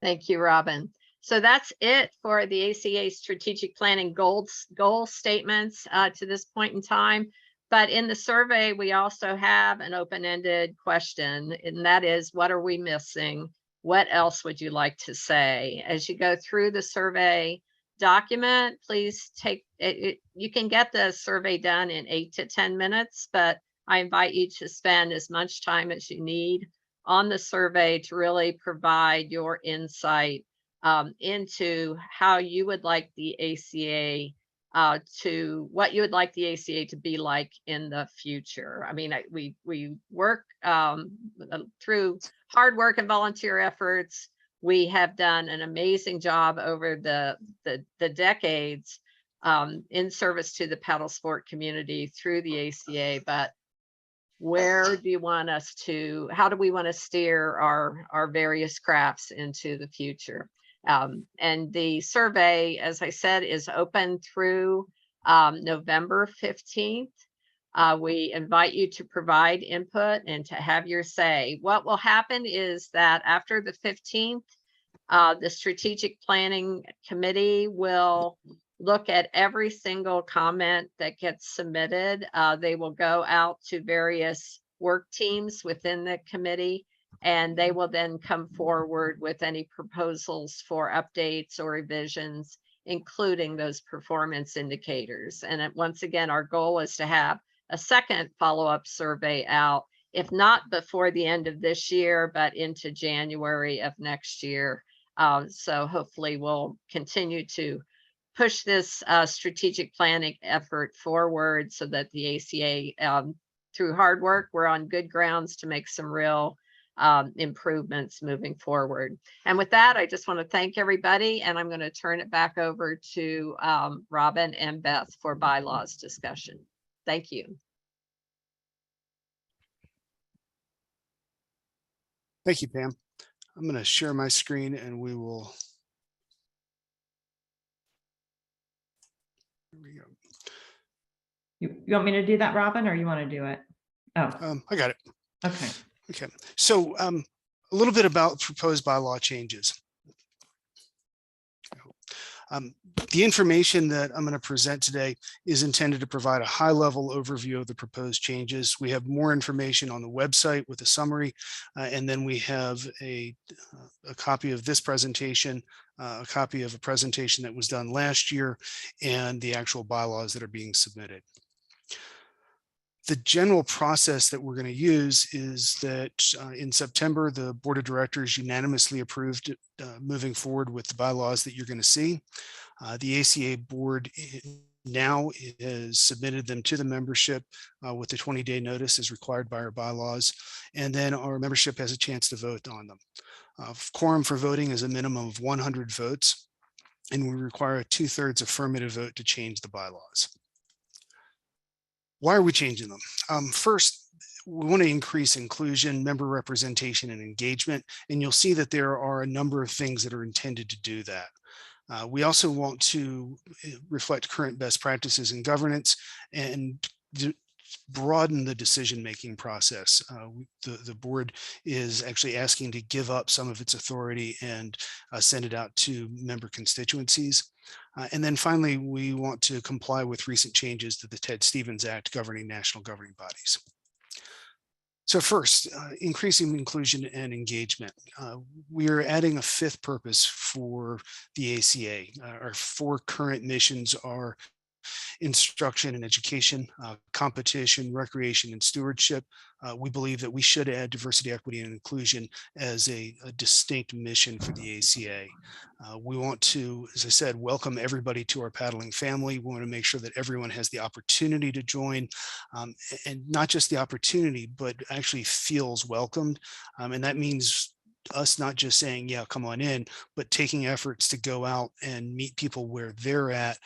Thank you, Robin. So that's it for the ACA strategic planning goal statements to this point in time. But in the survey, we also have an open-ended question, and that is, what are we missing? What else would you like to say? As you go through the survey document, please take it. You can get the survey done in 8 to 10 minutes, but I invite you to spend as much time as you need on the survey to really provide your insight into how you would like the ACA to what you would like the ACA to be like in the future. I mean, we work through hard work and volunteer efforts. We have done an amazing job over the decades in service to the paddle sport community through the ACA, but where do you want us to, how do we want to steer our various crafts into the future? And the survey, as I said, is open through November 15th. We invite you to provide input and to have your say. What will happen is that after the 15th, the Strategic Planning Committee will look at every single comment that gets submitted. They will go out to various work teams within the committee, and they will then come forward with any proposals for updates or revisions, including those performance indicators. And once again, our goal is to have a second follow-up survey out, if not before the end of this year, but into January of next year. So hopefully we'll continue to push this strategic planning effort forward so that the ACA, through hard work, we're on good grounds to make some real improvements moving forward. And with that, I just want to thank everybody, and I'm going to turn it back over to Robin and Beth for bylaws discussion. Thank you. Thank you, Pam. I'm going to share my screen and we will. Here we go. You want me to do that, Robin, or you want to do it? Oh, I got it. okay. Okay. So a little bit about proposed bylaw changes. The information that I'm going to present today is intended to provide a high-level overview of the proposed changes. We have more information on the website with a summary, and then we have a copy of this presentation, a copy of a presentation that was done last year, and the actual bylaws that are being submitted. The general process that we're going to use is that in September, the board of directors unanimously approved moving forward with the bylaws that you're going to see. The ACA board now has submitted them to the membership with a 20-day notice as required by our bylaws. And then our membership has a chance to vote on them. Quorum for voting is a minimum of 100 votes, and we require a 2/3 affirmative vote to change the bylaws. Why are we changing them? First, we want to increase inclusion, member representation, and engagement. And you'll see that there are a number of things that are intended to do that. We also want to reflect current best practices in governance and broaden the decision-making process. The board is actually asking to give up some of its authority and send it out to member constituencies. And then finally, we want to comply with recent changes to the Ted Stevens Act governing national governing bodies. So first, increasing inclusion and engagement. We are adding a fifth purpose for the ACA. Our 4 current missions are instruction and education, competition, recreation, and stewardship. We believe that we should add diversity, equity, and inclusion as a distinct mission for the ACA. We want to, as I said, welcome everybody to our paddling family. We want to make sure that everyone has the opportunity to join, and not just the opportunity, but actually feels welcomed. And that means us not just saying, yeah, come on in, but taking efforts to go out and meet people where they're at,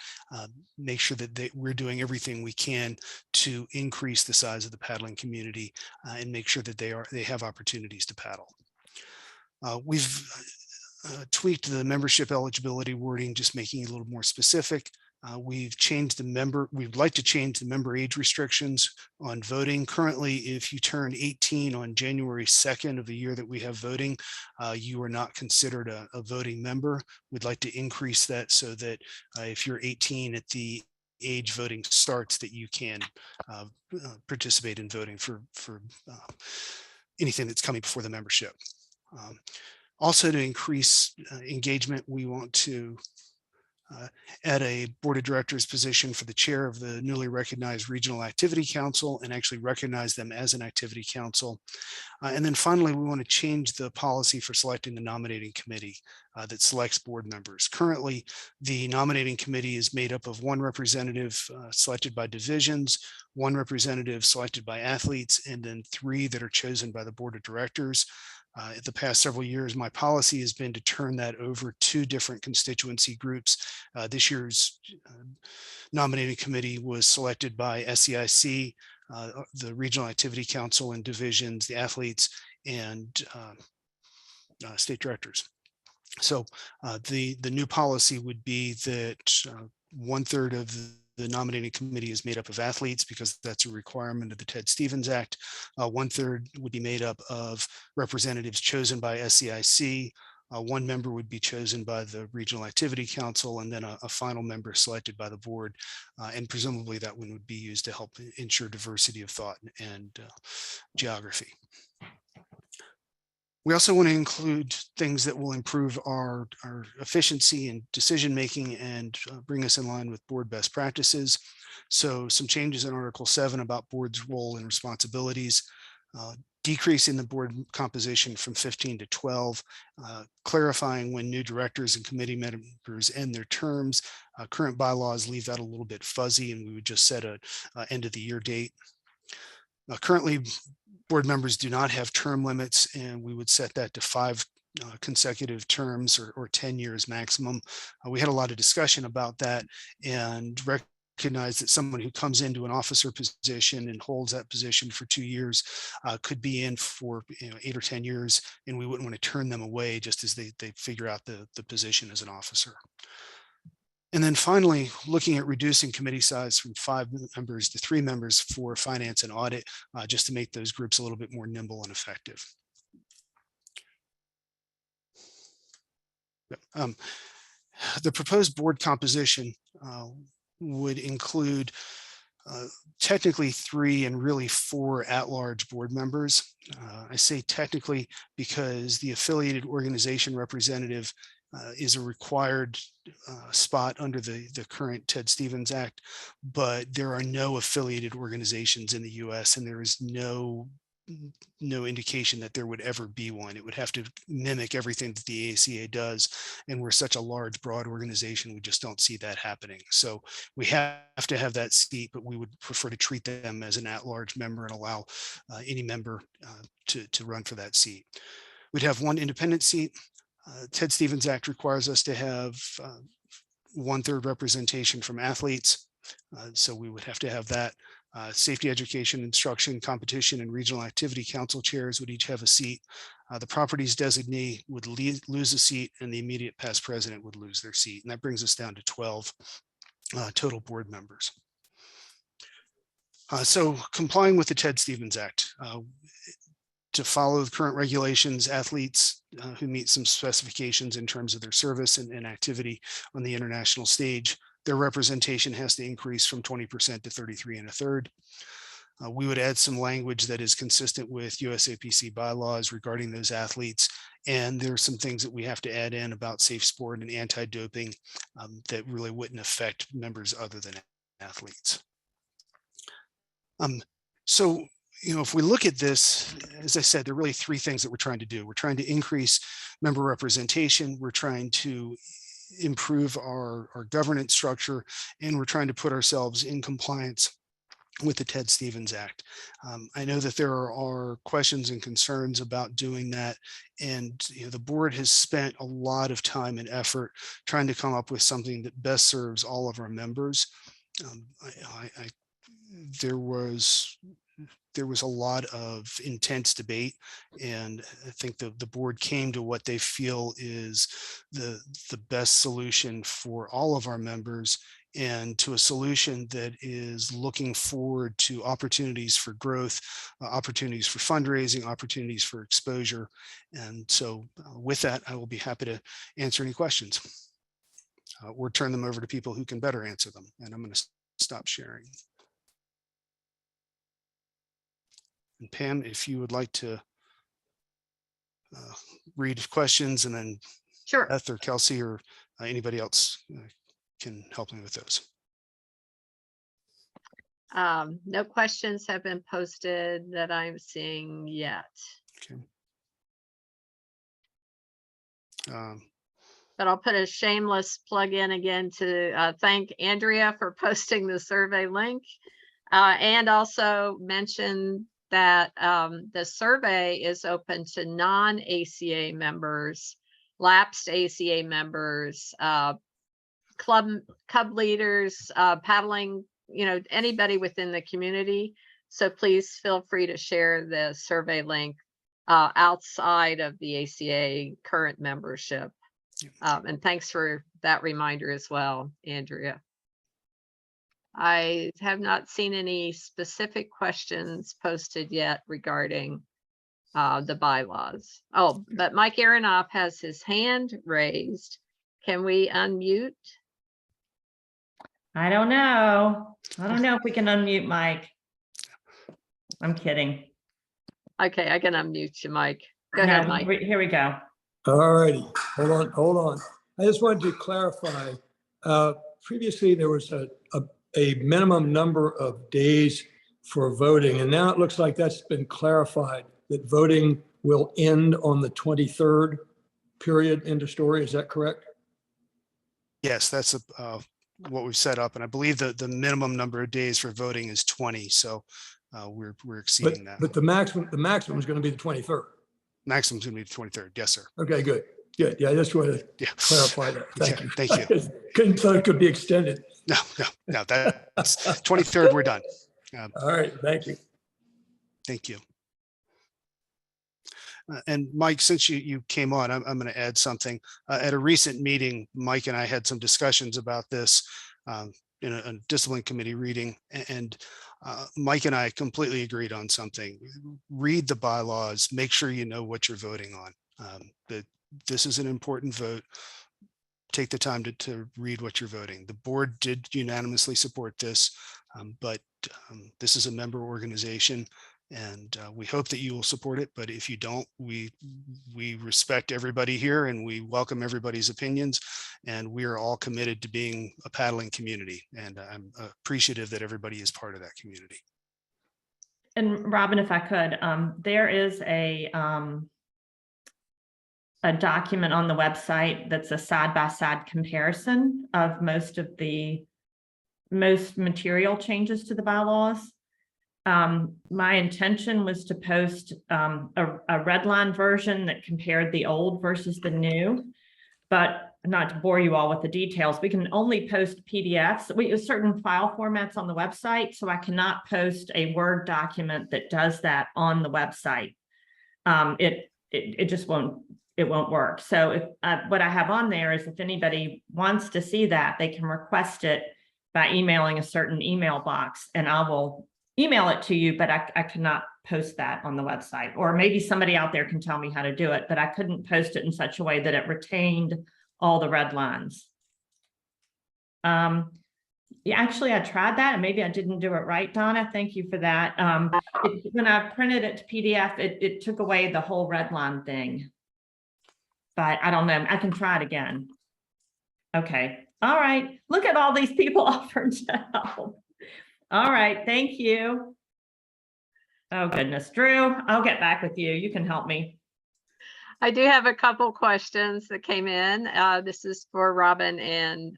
make sure that we're doing everything we can to increase the size of the paddling community and make sure that they have opportunities to paddle. We've tweaked the membership eligibility wording, just making it a little more specific. We'd like to change the member age restrictions on voting. Currently, if you turn 18 on January 2nd of the year that we have voting, you are not considered a voting member. We'd like to increase that so that if you're 18 at the age voting starts, that you can participate in voting for anything that's coming before the membership. Also, to increase engagement, we want to Add a board of directors position for the chair of the newly recognized Regional Activity Council and actually recognize them as an activity council. And then finally, we want to change the policy for selecting the nominating committee that selects board members. Currently, the nominating committee is made up of one representative selected by divisions, one representative selected by athletes, and then 3 that are chosen by the board of directors. In the past several years, my policy has been to turn that over to different constituency groups. This year's nominating committee was selected by SEIC, the Regional Activity Council and divisions, the athletes, and state directors. So the new policy would be that 1/3 of the nominating committee is made up of athletes because that's a requirement of the Ted Stevens Act. 1/3 would be made up of representatives chosen by SEIC. 1 member would be chosen by the Regional Activity Council, and then a final member selected by the board. And presumably that one would be used to help ensure diversity of thought and geography. We also want to include things that will improve our efficiency and decision-making and bring us in line with board best practices. So some changes in Article 7 about board's role and responsibilities, decreasing the board composition from 15 to 12, clarifying when new directors and committee members end their terms. Current bylaws leave that a little bit fuzzy, and we would just set a end of the year date. Currently, board members do not have term limits, and we would set that to 5 consecutive terms or 10 years maximum. We had a lot of discussion about that and recognize that someone who comes into an officer position and holds that position for 2 years could be in for 8 or 10 years, and we wouldn't want to turn them away just as they figure out the position as an officer. And then finally, looking at reducing committee size from 5 members to 3 members for finance and audit, just to make those groups a little bit more nimble and effective. The proposed board composition would include technically 3 and really 4 at-large board members. I say technically because the affiliated organization representative is a required spot under the current Ted Stevens Act, but there are no affiliated organizations in the US, and there is no indication that there would ever be one. It would have to mimic everything that the ACA does, and we're such a large, broad organization, we just don't see that happening. So we have to have that seat, but we would prefer to treat them as an at-large member and allow any member to run for that seat. We'd have 1 independent seat. Ted Stevens Act requires us to have 1/3 representation from athletes. So we would have to have that. Safety, education, instruction, competition, and regional activity council chairs would each have a seat. The properties designee would lose a seat, and the immediate past president would lose their seat. And that brings us down to 12 total board members. So complying with the Ted Stevens Act, to follow the current regulations, athletes who meet some specifications in terms of their service and activity on the international stage, their representation has to increase from 20% to 33 1/3. We would add some language that is consistent with USAPC bylaws regarding those athletes. And there are some things that we have to add in about safe sport and anti-doping that really wouldn't affect members other than athletes. So, if we look at this, as I said, there are really 3 things that we're trying to do. We're trying to increase member representation. We're trying to improve our governance structure, and we're trying to put ourselves in compliance with the Ted Stevens Act. I know that there are questions and concerns about doing that, and the board has spent a lot of time and effort trying to come up with something that best serves all of our members. There was a lot of intense debate, and I think the board came to what they feel is the best solution for all of our members, and to a solution that is looking forward to opportunities for growth, opportunities for fundraising, opportunities for exposure. And so with that, I will be happy to answer any questions or turn them over to people who can better answer them. And I'm going to stop sharing. And Pam, if you would like to read questions, and then sure, Beth or Kelsey or anybody else can help me with those. No questions have been posted that I'm seeing yet. Okay. But I'll put a shameless plug in again to thank Andrea for posting the survey link. And also mention that the survey is open to non-ACA members, lapsed ACA members, club leaders, paddling, anybody within the community. So please feel free to share the survey link outside of the ACA current membership. And thanks for that reminder as well, Andrea. I have not seen any specific questions posted yet regarding the bylaws. Oh, but Mike Aronoff has his hand raised. Can we unmute? I don't know. I don't know if we can unmute Mike. I'm kidding. Okay, I can unmute you, Mike. Go ahead, Mike. Here we go. All righty, hold on. I just wanted to clarify, previously there was a minimum number of days for voting, and now it looks like that's been clarified, that voting will end on the 23rd, period, end of story. Is that correct? Yes, that's what we've set up, and I believe that the minimum number of days for voting is 20. So we're exceeding that. But the maximum is going to be the 23rd. Maximum is going to be the 23rd. Yes, sir. Okay, good. Yeah, I just wanted to clarify that. Thank you. Thank you. Couldn't thought it could be extended. No, that's 23rd. We're done. All right, thank you. Thank you. And Mike, since you came on, I'm going to add something. At a recent meeting, Mike and I had some discussions about this in a discipline committee reading, and Mike and I completely agreed on something. Read the bylaws, make sure you know what you're voting on. This is an important vote. Take the time to read what you're voting. The board did unanimously support this, but this is a member organization, and we hope that you will support it. But if you don't, we respect everybody here, and we welcome everybody's opinions, and we are all committed to being a paddling community. And I'm appreciative that everybody is part of that community. And Robin, if I could, there is a document on the website that's a side-by-side comparison of most material changes to the bylaws. My intention was to post a red line version that compared the old versus the new, but not to bore you all with the details, we can only post PDFs. We use certain file formats on the website, so I cannot post a Word document that does that on the website. It just won't work. So if what I have on there is, if anybody wants to see that, they can request it by emailing a certain email box, and I will email it to you, but I cannot post that on the website. Or maybe somebody out there can tell me how to do it, but I couldn't post it in such a way that it retained all the red lines. Yeah, actually, I tried that, and maybe I didn't do it right, Donna. Thank you for that. When I printed it to PDF, it took away the whole red line thing. But I don't know. I can try it again. Okay. All right. Look at all these people offering to help. All right. Thank you. Oh, goodness. Drew, I'll get back with you. You can help me. I do have a couple questions that came in. This is for Robin and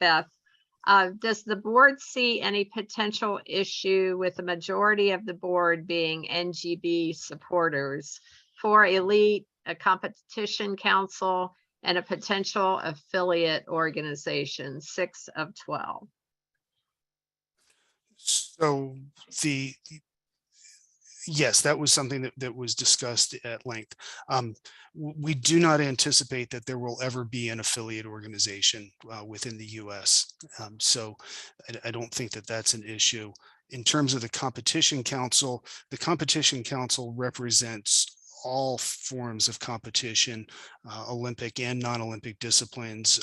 Beth. Does the board see any potential issue with the majority of the board being NGB supporters for elite, a competition council, and a potential affiliate organization, 6 of 12? So yes, that was something that was discussed at length. We do not anticipate that there will ever be an affiliate organization within the U.S. So I don't think that that's an issue. In terms of the Competition Council represents all forms of competition, Olympic and non-Olympic disciplines,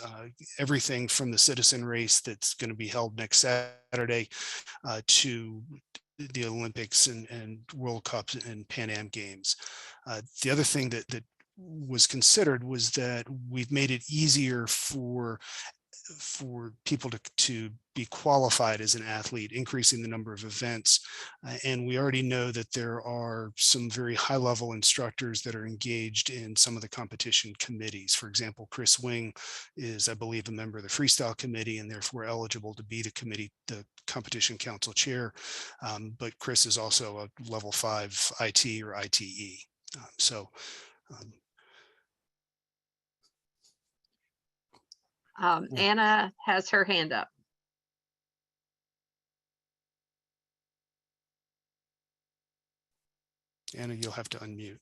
everything from the citizen race that's going to be held next Saturday to the Olympics and World Cups and Pan Am Games. The other thing that was considered was that we've made it easier for for people to be qualified as an athlete, increasing the number of events. And we already know that there are some very high level instructors that are engaged in some of the competition committees. For example, Chris Wing is, I believe, a member of the freestyle committee and therefore eligible to be the competition council chair. But Chris is also a level 5 IT or ITE. Anna has her hand up. Anna, you'll have to unmute.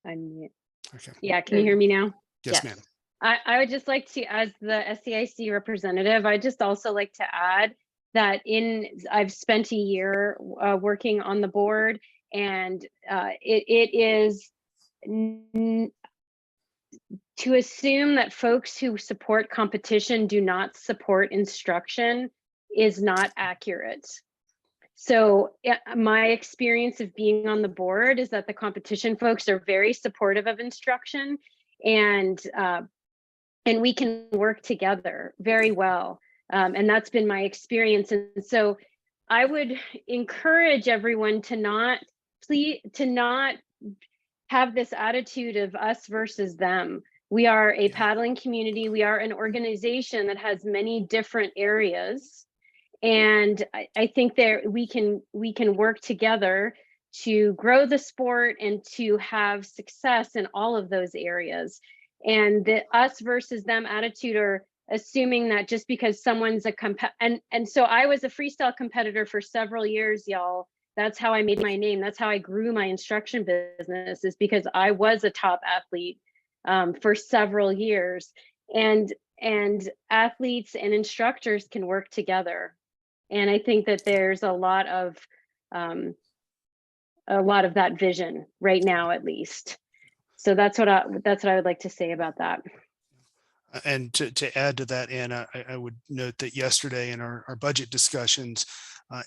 Unmute. Okay. Yeah, can you hear me now? Yes, ma'am. I would just like to, as the SCIC representative, I just also like to add that I've spent a year working on the board, and it is to assume that folks who support competition do not support instruction is not accurate. So my experience of being on the board is that the competition folks are very supportive of instruction, and we can work together very well. And that's been my experience. And so I would encourage everyone to not have this attitude of us versus them. We are a paddling community. We are an organization that has many different areas. And I think we can work together to grow the sport and to have success in all of those areas. And the us versus them attitude, or assuming that just because someone's and so I was a freestyle competitor for several years, y'all. That's how I made my name. That's how I grew my instruction business, is because I was a top athlete for several years. And athletes and instructors can work together. And I think that there's a lot of that vision right now, at least. So that's what I would like to say about that. And to add to that, Anna, I would note that yesterday in our budget discussions,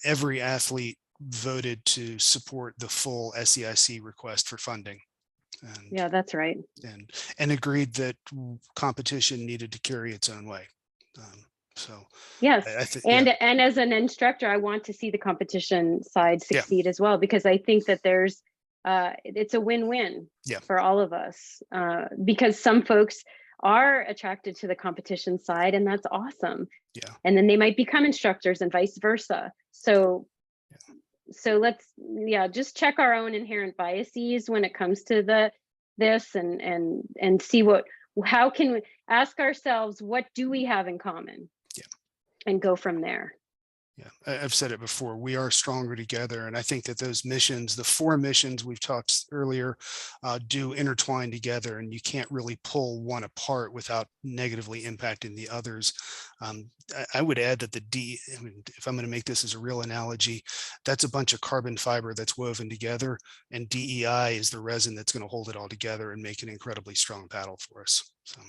every athlete voted to support the full SEIC request for funding. And, yeah, that's right. And agreed that competition needed to carry its own way. So yes, and as an instructor, I want to see the competition side succeed as well, because I think that there's it's a win-win for all of us, because some folks are attracted to the competition side, and that's awesome. And then they might become instructors and vice versa. So let's just check our own inherent biases when it comes to this and see how can we ask ourselves, what do we have in common? And go from there. Yeah, I've said it before, we are stronger together. And I think that those missions, the 4 missions we've talked earlier, do intertwine together, and you can't really pull one apart without negatively impacting the others. I would add that if I'm going to make this as a real analogy, that's a bunch of carbon fiber that's woven together, and DEI is the resin that's going to hold it all together and make an incredibly strong paddle for us. So.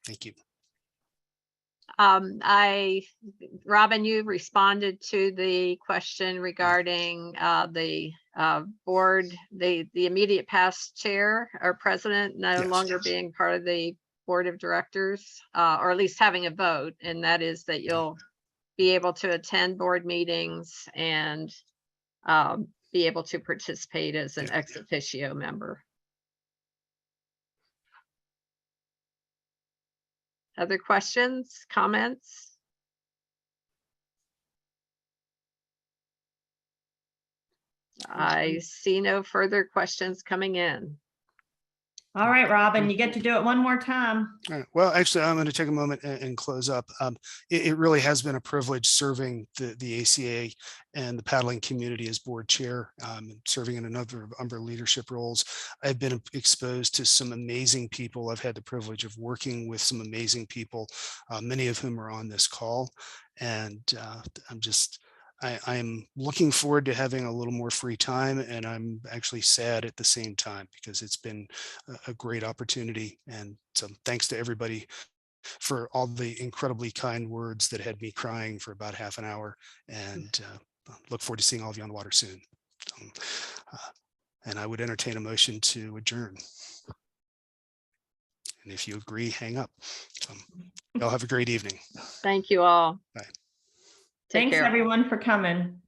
Thank you. Robin, you responded to the question regarding the board, the immediate past chair or president no longer being part of the board of directors, or at least having a vote, and that is that you'll be able to attend board meetings and be able to participate as an ex officio member. Other questions, comments? I see no further questions coming in. All right, Robin, you get to do it one more time. All right. Well, actually, I'm going to take a moment and close up. It really has been a privilege serving the ACA and the paddling community as board chair, serving in a number of leadership roles. I've been exposed to some amazing people. I've had the privilege of working with some amazing people, many of whom are on this call. And I'm looking forward to having a little more free time, and I'm actually sad at the same time because it's been a great opportunity. And so thanks to everybody for all the incredibly kind words that had me crying for about half an hour, and look forward to seeing all of you on the water soon. And I would entertain a motion to adjourn. And if you agree, hang up. Y'all have a great evening. Thank you all. Bye. Take Thanks, care. everyone, for coming.